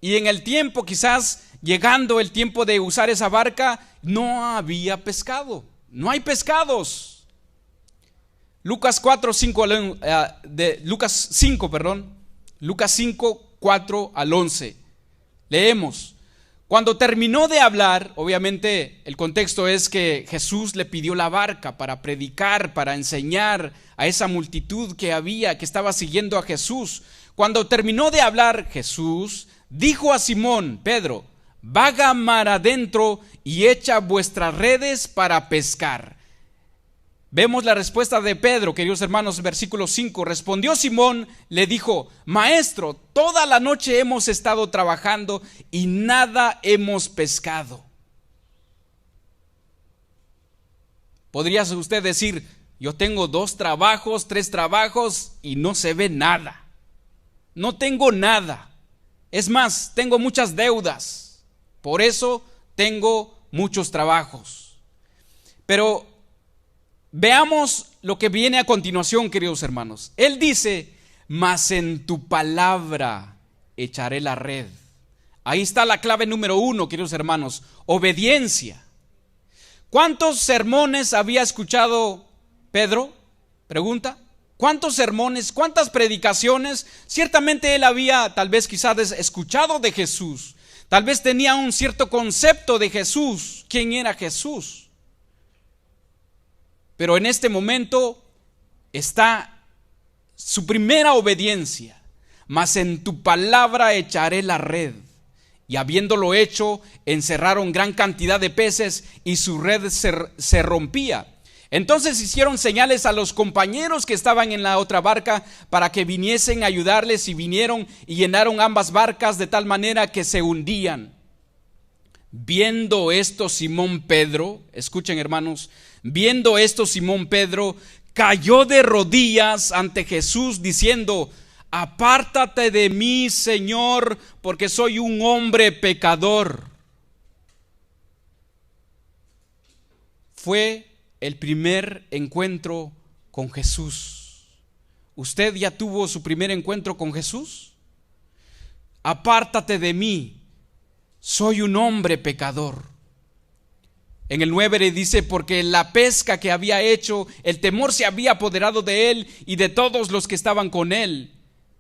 y en el tiempo, quizás llegando el tiempo de usar esa barca, no había pescado, no hay pescados. Lucas 5, 4 al 11. Leemos. Cuando terminó de hablar, obviamente el contexto es que Jesús le pidió la barca para predicar, para enseñar a esa multitud que estaba siguiendo a Jesús. Cuando terminó de hablar, Jesús dijo a Simón Pedro: vaga mar adentro y echa vuestras redes para pescar. Vemos la respuesta de Pedro, queridos hermanos, versículo 5. Respondió Simón, le dijo: Maestro, toda la noche hemos estado trabajando y nada hemos pescado. Podría usted decir: yo tengo 2 trabajos, 3 trabajos y no se ve nada. No tengo nada. Es más, tengo muchas deudas. Por eso tengo muchos trabajos. Pero veamos lo que viene a continuación, queridos hermanos. Él dice: mas en tu palabra echaré la red. Ahí está la clave número 1, queridos hermanos: obediencia. ¿Cuántos sermones había escuchado Pedro? Pregunta. ¿Cuántos sermones, cuántas predicaciones? Ciertamente él había quizás escuchado de Jesús. Tal vez tenía un cierto concepto de Jesús. ¿Quién era Jesús? Pero en este momento está su primera obediencia: mas en tu palabra echaré la red. Y habiéndolo hecho, encerraron gran cantidad de peces y su red se rompía. Entonces hicieron señales a los compañeros que estaban en la otra barca para que viniesen a ayudarles, y vinieron y llenaron ambas barcas de tal manera que se hundían. Viendo esto Simón Pedro, escuchen hermanos, viendo esto Simón Pedro cayó de rodillas ante Jesús diciendo: apártate de mí, Señor, porque soy un hombre pecador. Fue el primer encuentro con Jesús. ¿Usted ya tuvo su primer encuentro con Jesús? Apártate de mí, soy un hombre pecador. En el 9 le dice: porque la pesca que había hecho, el temor se había apoderado de él y de todos los que estaban con él.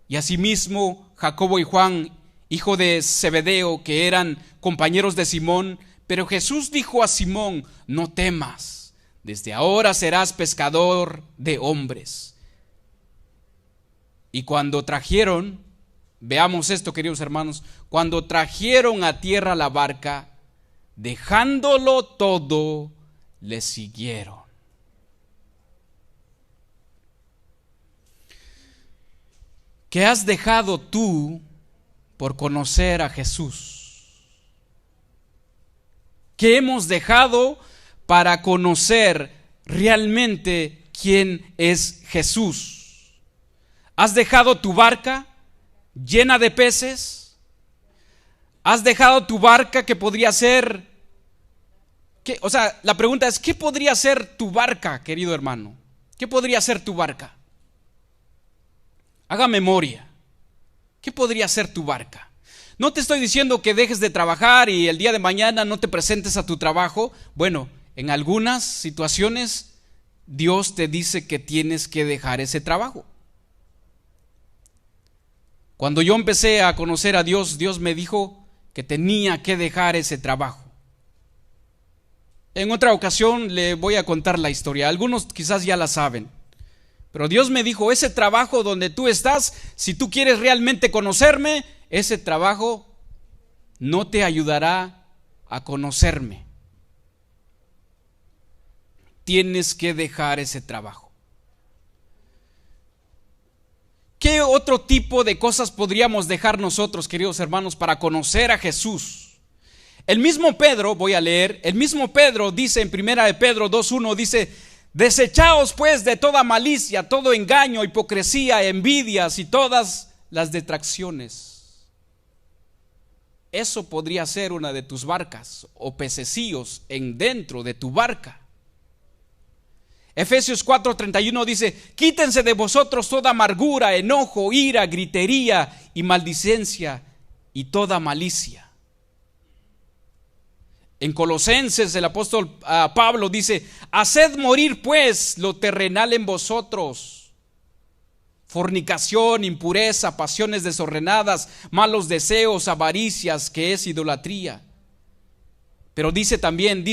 Y asimismo Jacobo y Juan, hijo de Zebedeo, que eran compañeros de Simón. Pero Jesús dijo a Simón: no temas, desde ahora serás pescador de hombres. Y cuando trajeron, veamos esto, queridos hermanos, cuando trajeron a tierra la barca, dejándolo todo, le siguieron. ¿Qué has dejado tú por conocer a Jesús? ¿Qué hemos dejado para conocer realmente quién es Jesús? ¿Has dejado tu barca llena de peces? ¿Has dejado tu barca que podría ser? La pregunta es, ¿qué podría ser tu barca, querido hermano? ¿Qué podría ser tu barca? Haga memoria. ¿Qué podría ser tu barca? No te estoy diciendo que dejes de trabajar y el día de mañana no te presentes a tu trabajo. Bueno, en algunas situaciones Dios te dice que tienes que dejar ese trabajo. Cuando yo empecé a conocer a Dios, Dios me dijo que tenía que dejar ese trabajo. En otra ocasión le voy a contar la historia. Algunos quizás ya la saben. Pero Dios me dijo, ese trabajo donde tú estás, si tú quieres realmente conocerme, ese trabajo no te ayudará a conocerme. Tienes que dejar ese trabajo. ¿Qué otro tipo de cosas podríamos dejar nosotros, queridos hermanos, para conocer a Jesús? El mismo Pedro, voy a leer, el mismo Pedro dice en 1 Pedro 2:1, dice: desechaos pues de toda malicia, todo engaño, hipocresía, envidias y todas las detracciones. Eso podría ser una de tus barcas o pececillos dentro de tu barca. Efesios 4:31 dice: quítense de vosotros toda amargura, enojo, ira, gritería y maldicencia y toda malicia. En Colosenses el apóstol Pablo dice: haced morir pues lo terrenal en vosotros: fornicación, impureza, pasiones desordenadas, malos deseos, avaricias, que es idolatría. Pero dice también,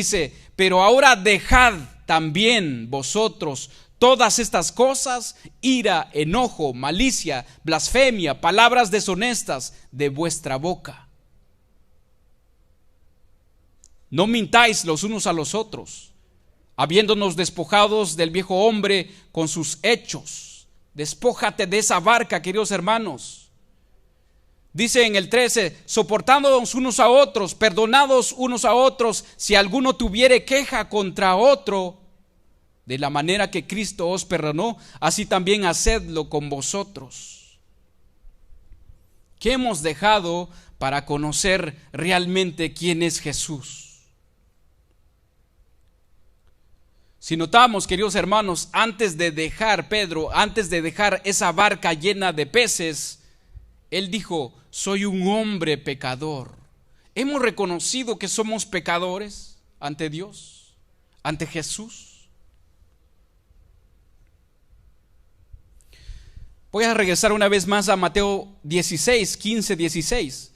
pero ahora dejad también vosotros todas estas cosas: ira, enojo, malicia, blasfemia, palabras deshonestas de vuestra boca. No mintáis los unos a los otros, habiéndonos despojados del viejo hombre con sus hechos. Despójate de esa barca, queridos hermanos. Dice en el 13: soportándonos unos a otros, perdonados unos a otros, si alguno tuviere queja contra otro, de la manera que Cristo os perdonó, así también hacedlo con vosotros. ¿Qué hemos dejado para conocer realmente quién es Jesús? Si notamos, queridos hermanos, antes de dejar esa barca llena de peces, él dijo: soy un hombre pecador. ¿Hemos reconocido que somos pecadores ante Dios, ante Jesús? Voy a regresar una vez más a Mateo 16.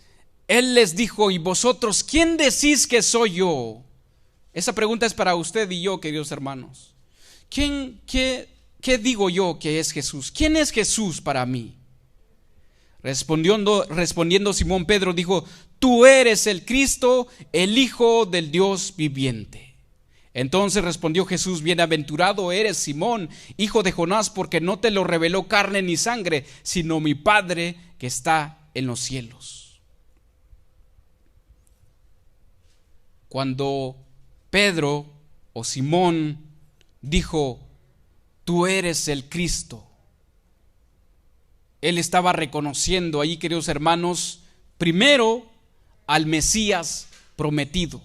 Él les dijo: ¿y vosotros quién decís que soy yo? Esa pregunta es para usted y yo, queridos hermanos. ¿Qué digo yo que es Jesús? ¿Quién es Jesús para mí? Respondiendo Simón Pedro dijo: tú eres el Cristo, el Hijo del Dios viviente. Entonces respondió Jesús: bienaventurado eres, Simón, hijo de Jonás, porque no te lo reveló carne ni sangre, sino mi Padre que está en los cielos. Cuando Pedro o Simón dijo: tú eres el Cristo, él estaba reconociendo ahí, queridos hermanos, primero al Mesías prometido,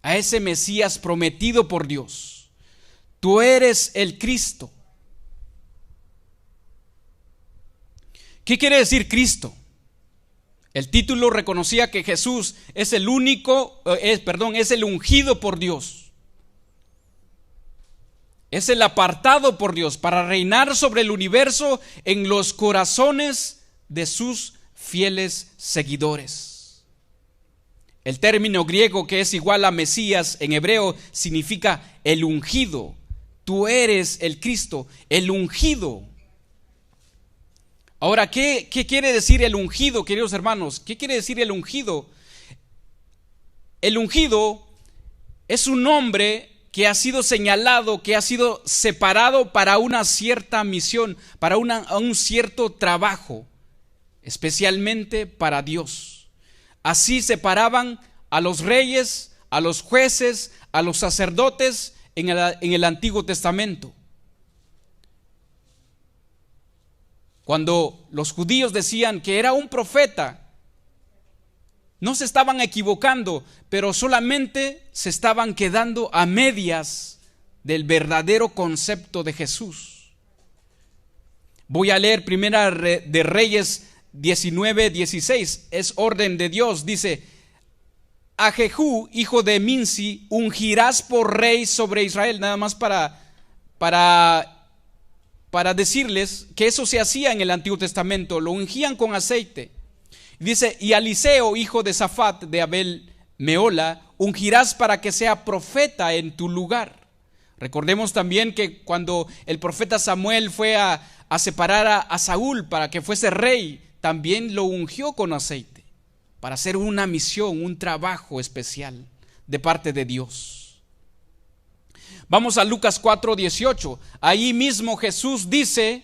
a ese Mesías prometido por Dios. Tú eres el Cristo. ¿Qué quiere decir Cristo? El título reconocía que Jesús es el ungido por Dios. Es el apartado por Dios para reinar sobre el universo en los corazones de sus fieles seguidores. El término griego que es igual a Mesías en hebreo significa el ungido. Tú eres el Cristo, el ungido. Ahora, ¿qué quiere decir el ungido, queridos hermanos? ¿Qué quiere decir el ungido? El ungido es un hombre que ha sido señalado, que ha sido separado para una cierta misión, para un cierto trabajo, especialmente para Dios. Así separaban a los reyes, a los jueces, a los sacerdotes en el Antiguo Testamento. Cuando los judíos decían que era un profeta, no se estaban equivocando, pero solamente se estaban quedando a medias del verdadero concepto de Jesús. Voy a leer Primera de Reyes 19:16, es orden de Dios. Dice: a Jehú, hijo de Minsi, ungirás por rey sobre Israel. Nada más para decirles que eso se hacía en el Antiguo Testamento, lo ungían con aceite. Dice: y a Eliseo, hijo de Safat de Abel Meola, ungirás para que sea profeta en tu lugar. Recordemos también que cuando el profeta Samuel fue a separar a Saúl para que fuese rey, también lo ungió con aceite para hacer una misión, un trabajo especial de parte de Dios. Vamos a Lucas 4:18. Ahí mismo Jesús dice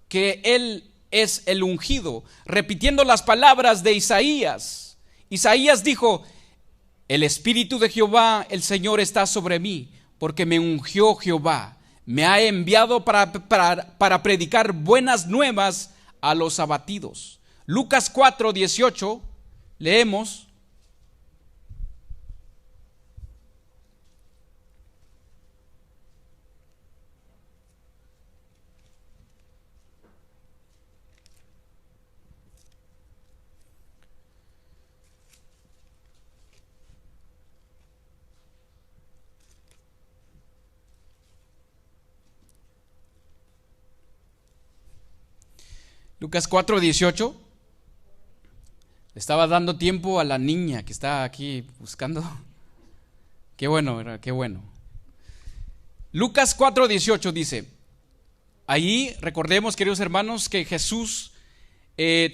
que Él es el ungido, repitiendo las palabras de Isaías. Isaías dijo: el Espíritu de Jehová, el Señor, está sobre mí, porque me ungió Jehová. Me ha enviado para predicar buenas nuevas a los abatidos. Lucas 4:18, leemos: Lucas 4:18. Le estaba dando tiempo a la niña que está aquí buscando. Qué bueno, ¿verdad? Qué bueno. Lucas 4:18 dice: ahí recordemos, queridos hermanos, que Jesús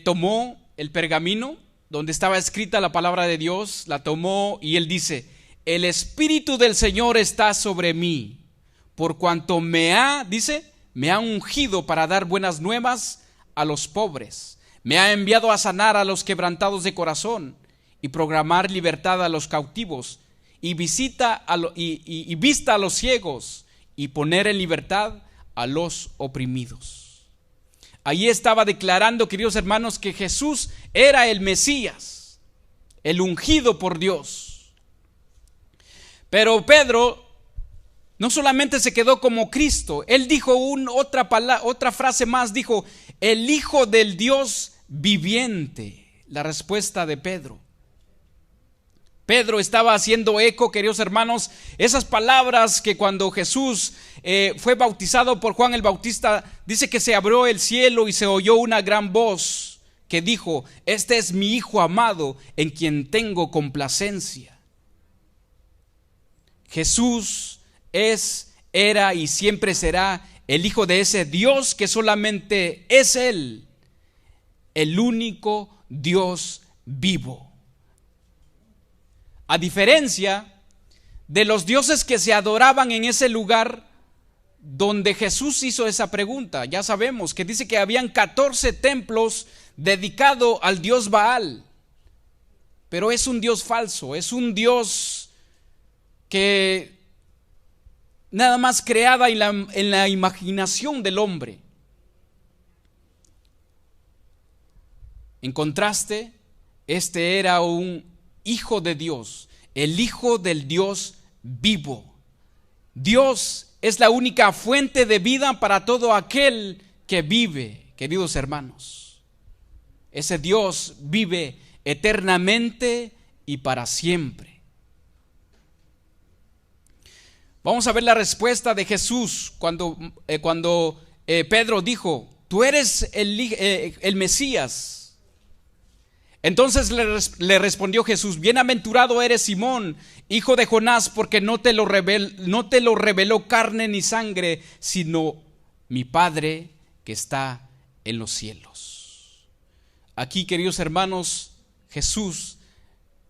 tomó el pergamino donde estaba escrita la palabra de Dios, la tomó y él dice: el Espíritu del Señor está sobre mí, por cuanto me ha ungido para dar buenas nuevas a los pobres, me ha enviado a sanar a los quebrantados de corazón y proclamar libertad a los cautivos y vista a los ciegos y poner en libertad a los oprimidos. Allí estaba declarando, queridos hermanos, que Jesús era el Mesías, el ungido por Dios. Pero Pedro no solamente se quedó como Cristo, él dijo otra frase más, dijo: el Hijo del Dios viviente. La respuesta de Pedro. Pedro estaba haciendo eco, queridos hermanos, esas palabras que cuando Jesús fue bautizado por Juan el Bautista, dice que se abrió el cielo y se oyó una gran voz que dijo: este es mi Hijo amado, en quien tengo complacencia. Jesús era y siempre será el Hijo de ese Dios que solamente es Él, el único Dios vivo. A diferencia de los dioses que se adoraban en ese lugar donde Jesús hizo esa pregunta, ya sabemos que dice que habían 14 templos dedicados al dios Baal, pero es un dios falso, es un dios que nada más creada en la imaginación del hombre. En contraste, este era un Hijo de Dios, el Hijo del Dios vivo. Dios es la única fuente de vida para todo aquel que vive, queridos hermanos. Ese Dios vive eternamente y para siempre. Vamos a ver la respuesta de Jesús cuando Pedro dijo: tú eres el Mesías. Entonces le respondió Jesús: bienaventurado eres, Simón, hijo de Jonás, porque no te lo reveló carne ni sangre, sino mi Padre que está en los cielos. Aquí, queridos hermanos, Jesús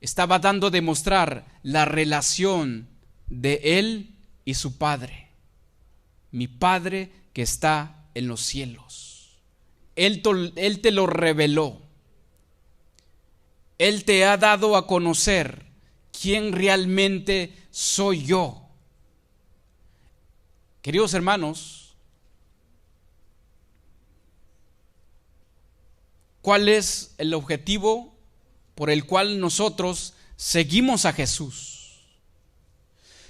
estaba dando a demostrar la relación de Él y su Padre. Mi Padre que está en los cielos. Él te lo reveló. Él te ha dado a conocer quién realmente soy yo. Queridos hermanos, ¿cuál es el objetivo por el cual nosotros seguimos a Jesús?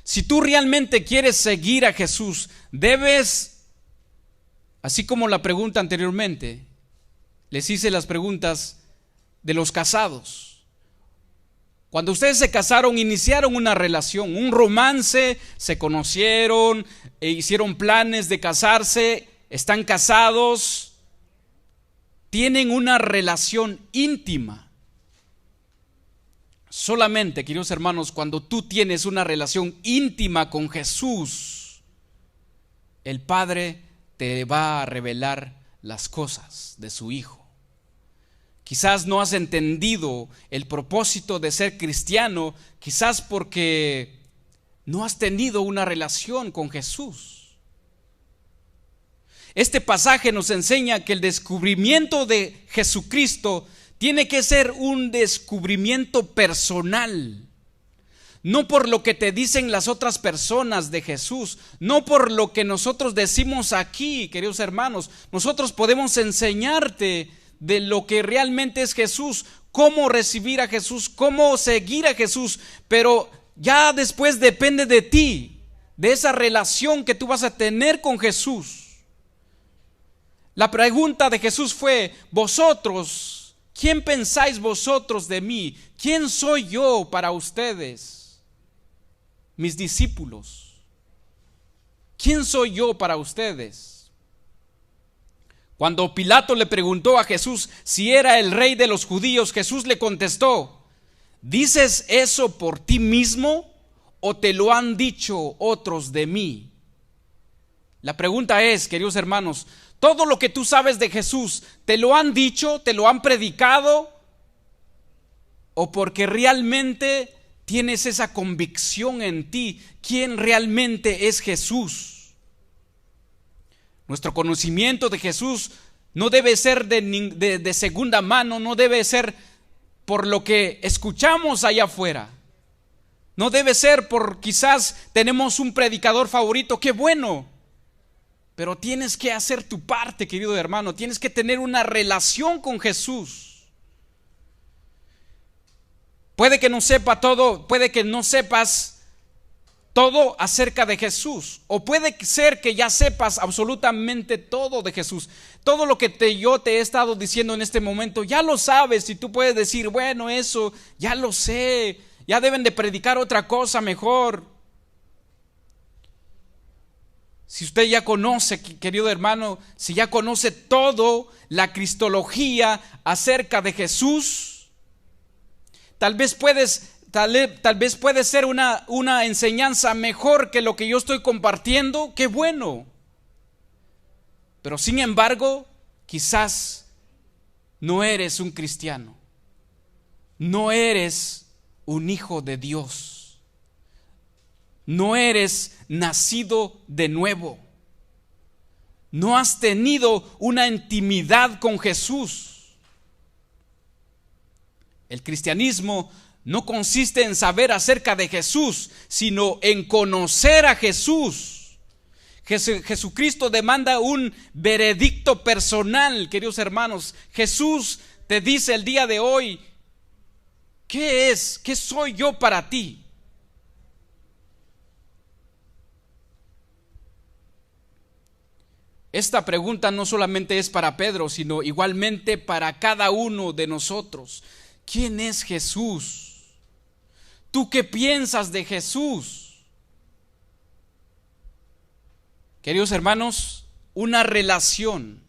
Si tú realmente quieres seguir a Jesús, debes, así como la pregunta anteriormente, les hice las preguntas de los casados. Cuando ustedes se casaron, iniciaron una relación, un romance, se conocieron, hicieron planes de casarse, están casados, tienen una relación íntima. Solamente, queridos hermanos, cuando tú tienes una relación íntima con Jesús, el Padre te va a revelar las cosas de su Hijo. Quizás no has entendido el propósito de ser cristiano, quizás porque no has tenido una relación con Jesús. Este pasaje nos enseña que el descubrimiento de Jesucristo tiene que ser un descubrimiento personal. No por lo que te dicen las otras personas de Jesús, no por lo que nosotros decimos aquí, queridos hermanos. Nosotros podemos enseñarte de lo que realmente es Jesús, cómo recibir a Jesús, cómo seguir a Jesús, pero ya después depende de ti, de esa relación que tú vas a tener con Jesús. La pregunta de Jesús fue: vosotros, ¿quién pensáis vosotros de mí? ¿Quién soy yo para ustedes, mis discípulos? ¿Quién soy yo para ustedes? Cuando Pilato le preguntó a Jesús si era el rey de los judíos, Jesús le contestó: ¿dices eso por ti mismo o te lo han dicho otros de mí? La pregunta es, queridos hermanos, ¿todo lo que tú sabes de Jesús te lo han dicho, te lo han predicado, o porque realmente tienes esa convicción en ti, quién realmente es Jesús? Nuestro conocimiento de Jesús no debe ser de segunda mano, no debe ser por lo que escuchamos allá afuera. No debe ser por quizás tenemos un predicador favorito, qué bueno. Pero tienes que hacer tu parte, querido hermano, tienes que tener una relación con Jesús. Puede que no sepa todo, puede que no sepas todo acerca de Jesús, o puede ser que ya sepas absolutamente todo de Jesús. Todo lo que yo te he estado diciendo en este momento ya lo sabes, y tú puedes decir: bueno, eso ya lo sé, ya deben de predicar otra cosa mejor. Si usted ya conoce, querido hermano, si ya conoce todo la cristología acerca de Jesús, tal vez puede ser una enseñanza mejor que lo que yo estoy compartiendo, qué bueno. Pero sin embargo, quizás no eres un cristiano, no eres un hijo de Dios, no eres nacido de nuevo, no has tenido una intimidad con Jesús. El cristianismo no consiste en saber acerca de Jesús, sino en conocer a Jesús. Jesucristo demanda un veredicto personal, queridos hermanos. Jesús te dice el día de hoy: ¿qué es? ¿Qué soy yo para ti? Esta pregunta no solamente es para Pedro, sino igualmente para cada uno de nosotros. ¿Quién es Jesús? ¿Tú qué piensas de Jesús? Queridos hermanos, una relación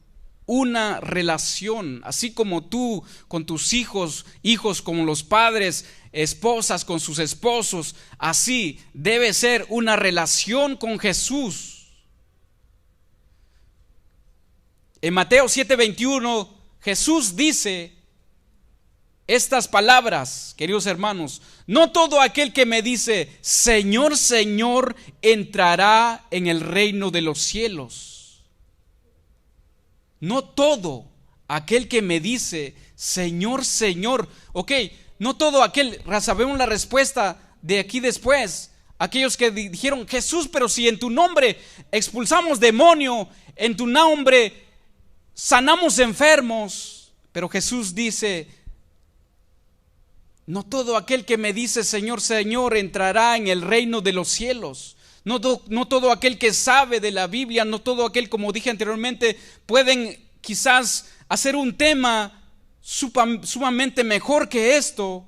una relación, así como tú con tus hijos, hijos con los padres, esposas con sus esposos, así debe ser una relación con Jesús. En Mateo 7:21, Jesús dice estas palabras, queridos hermanos: no todo aquel que me dice Señor, Señor, entrará en el reino de los cielos. No todo aquel que me dice Señor, Señor. Ok, no todo aquel. Sabemos la respuesta de aquí después. Aquellos que dijeron: Jesús, pero si en tu nombre expulsamos demonio, en tu nombre sanamos enfermos. Pero Jesús dice: no todo aquel que me dice Señor, Señor entrará en el reino de los cielos. No todo aquel que sabe de la Biblia, no todo aquel, como dije anteriormente, pueden quizás hacer un tema sumamente mejor que esto.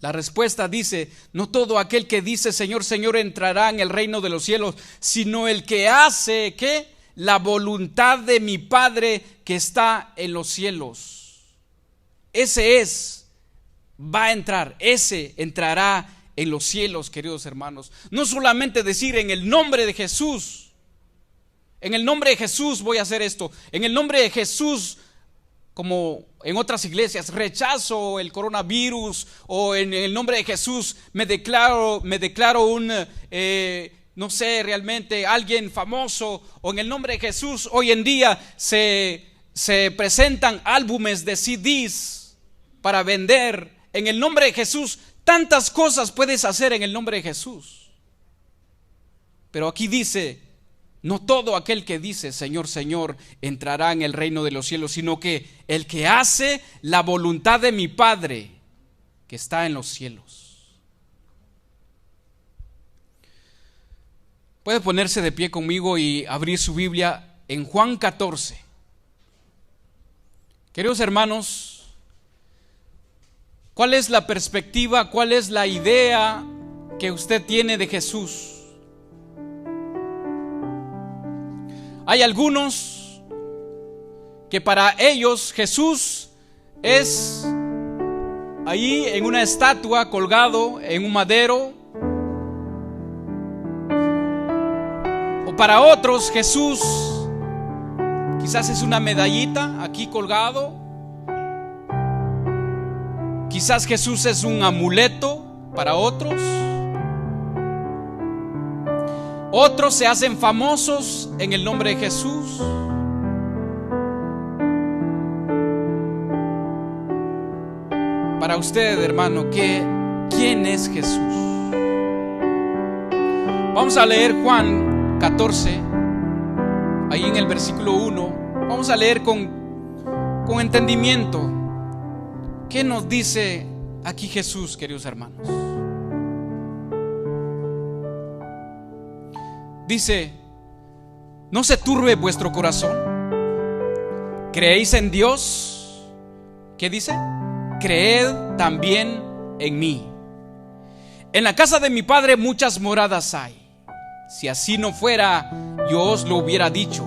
La respuesta dice: no todo aquel que dice Señor, Señor entrará en el reino de los cielos, sino el que hace, ¿qué? La voluntad de mi Padre que está en los cielos. Va a entrar, ese entrará en los cielos, queridos hermanos. No solamente decir en el nombre de Jesús, en el nombre de Jesús voy a hacer esto, en el nombre de Jesús, como en otras iglesias, rechazo el coronavirus, o en el nombre de Jesús me declaro un no sé, realmente alguien famoso, o en el nombre de Jesús hoy en día se presentan álbumes de CDs para vender. En el nombre de Jesús tantas cosas puedes hacer en el nombre de Jesús. Pero aquí dice: no todo aquel que dice Señor, Señor entrará en el reino de los cielos, sino que el que hace la voluntad de mi Padre que está en los cielos. Puede ponerse de pie conmigo y abrir su Biblia en Juan 14. Queridos hermanos, ¿cuál es la perspectiva, cuál es la idea que usted tiene de Jesús? Hay algunos que para ellos Jesús es ahí en una estatua colgado en un madero. O para otros Jesús quizás es una medallita aquí colgado. Quizás Jesús es un amuleto para otros. Otros se hacen famosos en el nombre de Jesús. Para usted, hermano, ¿quién es Jesús? Vamos a leer Juan 14, ahí en el versículo 1. Vamos a leer con entendimiento. ¿Qué nos dice aquí Jesús, queridos hermanos? Dice: no se turbe vuestro corazón. ¿Creéis en Dios? ¿Qué dice? Creed también en mí. En la casa de mi Padre muchas moradas hay. Si así no fuera, yo os lo hubiera dicho.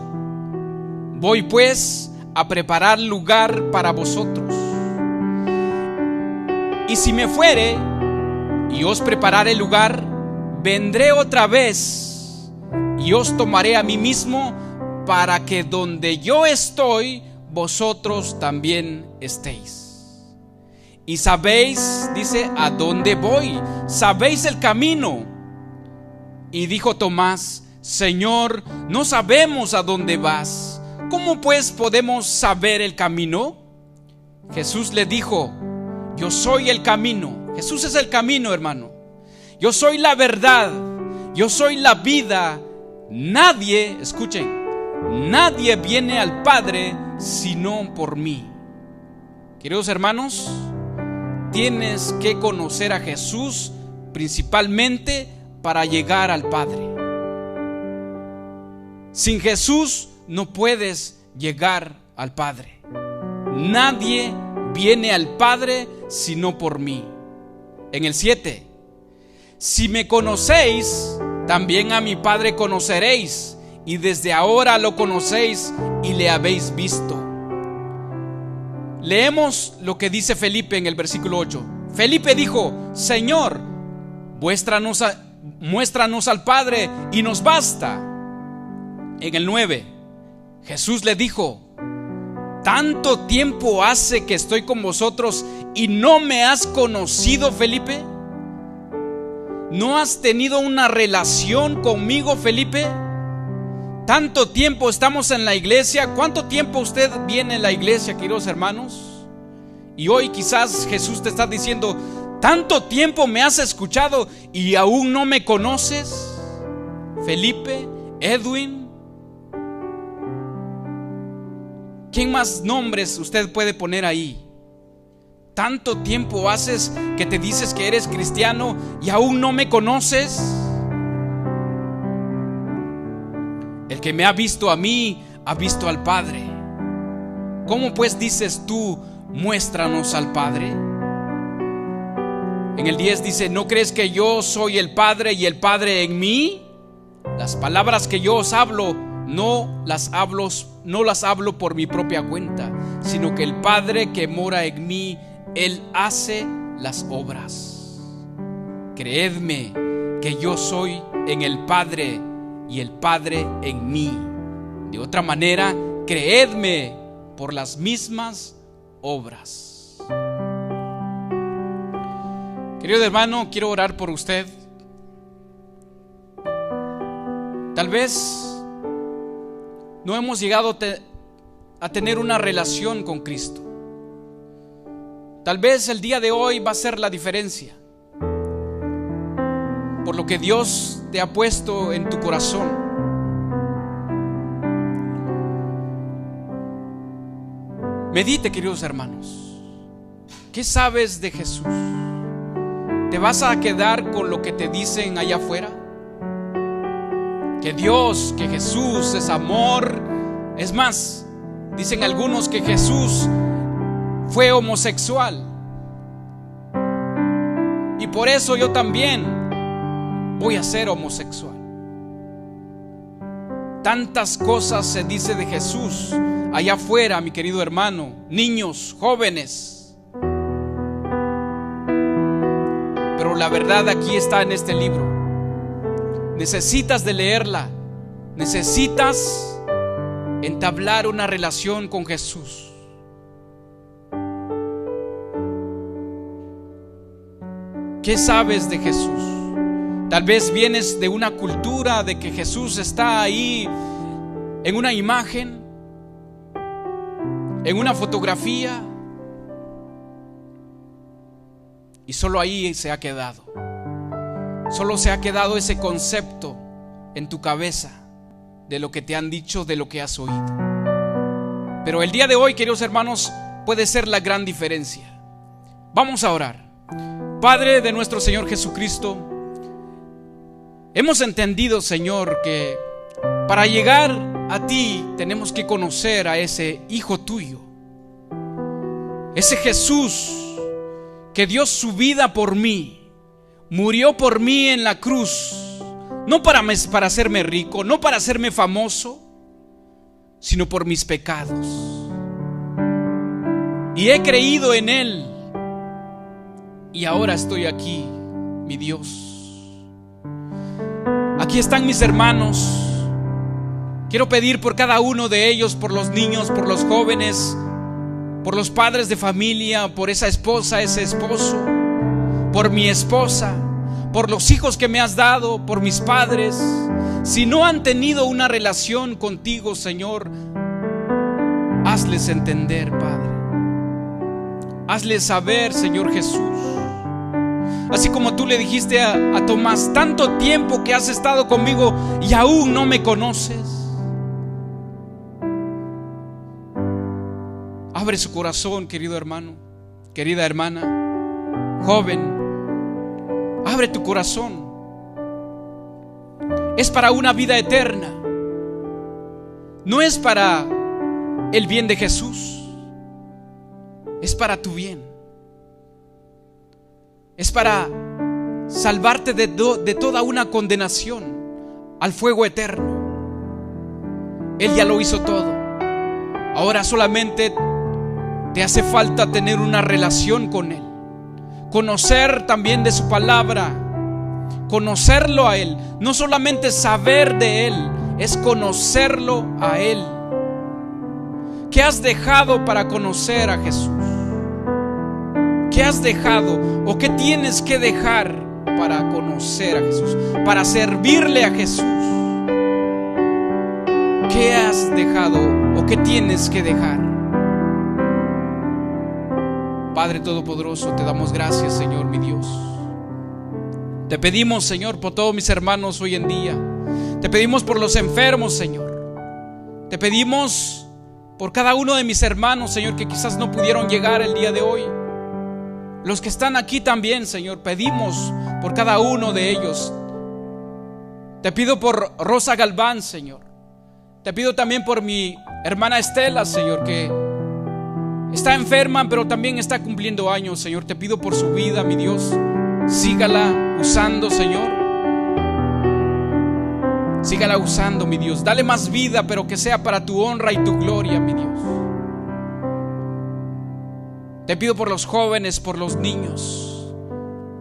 Voy pues a preparar lugar para vosotros. Y si me fuere y os prepararé lugar, vendré otra vez y os tomaré a mí mismo, para que donde yo estoy, vosotros también estéis. Y sabéis, dice, a dónde voy, sabéis el camino. Y dijo Tomás: Señor, no sabemos a dónde vas, ¿cómo pues podemos saber el camino? Jesús le dijo: yo soy el camino. Jesús es el camino, hermano. Yo soy la verdad, yo soy la vida. Nadie, escuchen, nadie viene al Padre sino por mí. Queridos hermanos, tienes que conocer a Jesús principalmente para llegar al Padre. Sin Jesús no puedes llegar al Padre. Nadie viene al Padre sino por mí. En el 7: si me conocéis, también a mi Padre conoceréis, y desde ahora lo conocéis y le habéis visto. Leemos lo que dice Felipe en el versículo 8. Felipe dijo: Señor, muéstranos al Padre y nos basta. En el 9, Jesús le dijo: ¿tanto tiempo hace que estoy con vosotros y no me has conocido, Felipe? ¿No has tenido una relación conmigo, Felipe? Tanto tiempo estamos en la iglesia. ¿Cuánto tiempo usted viene en la iglesia, queridos hermanos? Y hoy quizás Jesús te está diciendo: tanto tiempo me has escuchado y aún no me conoces. Felipe, Edwin, ¿quién más nombres usted puede poner ahí? ¿Tanto tiempo haces que te dices que eres cristiano y aún no me conoces? El que me ha visto a mí, ha visto al Padre. ¿Cómo pues dices tú: muéstranos al Padre? En el 10 dice: ¿no crees que yo soy el Padre y el Padre en mí? Las palabras que yo os hablo no las hablo por mi propia cuenta, sino que el Padre que mora en mí, Él hace las obras. Creedme que yo soy en el Padre y el Padre en mí. De otra manera, creedme por las mismas obras. Querido hermano, quiero orar por usted. Tal vez no hemos llegado a tener una relación con Cristo. Tal vez el día de hoy va a ser la diferencia, por lo que Dios te ha puesto en tu corazón. Medite, queridos hermanos. ¿Qué sabes de Jesús? ¿Te vas a quedar con lo que te dicen allá afuera? Que Dios, que Jesús es amor. Es más, dicen algunos que Jesús fue homosexual, y por eso yo también voy a ser homosexual. Tantas cosas se dice de Jesús allá afuera, mi querido hermano, niños, jóvenes. Pero la verdad aquí está en este libro. Necesitas de leerla. Necesitas entablar una relación con Jesús. ¿Qué sabes de Jesús? Tal vez vienes de una cultura de que Jesús está ahí en una imagen, en una fotografía, y solo ahí se ha quedado. Solo se ha quedado ese concepto en tu cabeza de lo que te han dicho, de lo que has oído. Pero el día de hoy, queridos hermanos, puede ser la gran diferencia. Vamos a orar. Padre de nuestro Señor Jesucristo, hemos entendido, Señor, que para llegar a ti tenemos que conocer a ese Hijo tuyo, ese Jesús que dio su vida por mí, murió por mí en la cruz, no para hacerme rico, no para hacerme famoso, sino por mis pecados. Y he creído en Él, y ahora estoy aquí, mi Dios. Aquí están mis hermanos. Quiero pedir por cada uno de ellos, por los niños, por los jóvenes, por los padres de familia, por esa esposa, ese esposo, por mi esposa, por los hijos que me has dado, por mis padres. Si no han tenido una relación contigo, Señor, hazles entender, Padre. Hazles saber, Señor Jesús. Así como tú le dijiste a Tomás: tanto tiempo que has estado conmigo y aún no me conoces. Abre su corazón, querido hermano, querida hermana, joven. Abre tu corazón. Es para una vida eterna. No es para el bien de Jesús. Es para tu bien. Es para salvarte de toda una condenación al fuego eterno. Él ya lo hizo todo. Ahora solamente te hace falta tener una relación con Él, conocer también de su palabra, conocerlo a Él. No solamente saber de Él, es conocerlo a Él. ¿Qué has dejado para conocer a Jesús? ¿Qué has dejado o qué tienes que dejar para conocer a Jesús, para servirle a Jesús? ¿Qué has dejado o qué tienes que dejar? Padre Todopoderoso, te damos gracias, Señor, mi Dios. Te pedimos, Señor, por todos mis hermanos hoy en día. Te pedimos por los enfermos, Señor. Te pedimos por cada uno de mis hermanos, Señor, que quizás no pudieron llegar el día de hoy. Los que están aquí también, Señor, pedimos por cada uno de ellos. Te pido por Rosa Galván, Señor. Te pido también por mi hermana Estela, Señor, que está enferma, pero también está cumpliendo años, Señor. Te pido por su vida, mi Dios. Sígala usando, Señor. Sígala usando, mi Dios. Dale más vida, pero que sea para tu honra y tu gloria, mi Dios. Te pido por los jóvenes, por los niños,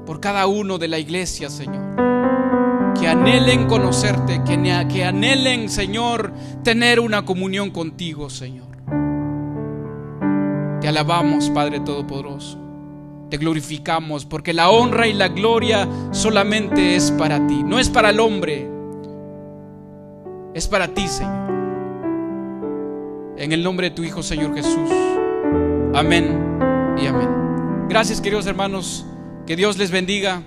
por cada uno de la iglesia, Señor. Que anhelen conocerte, que anhelen, Señor, tener una comunión contigo, Señor. Te alabamos, Padre Todopoderoso. Te glorificamos, porque la honra y la gloria solamente es para ti. No es para el hombre, es para ti, Señor. En el nombre de tu Hijo, Señor Jesús. Amén y amén. Gracias, queridos hermanos. Que Dios les bendiga.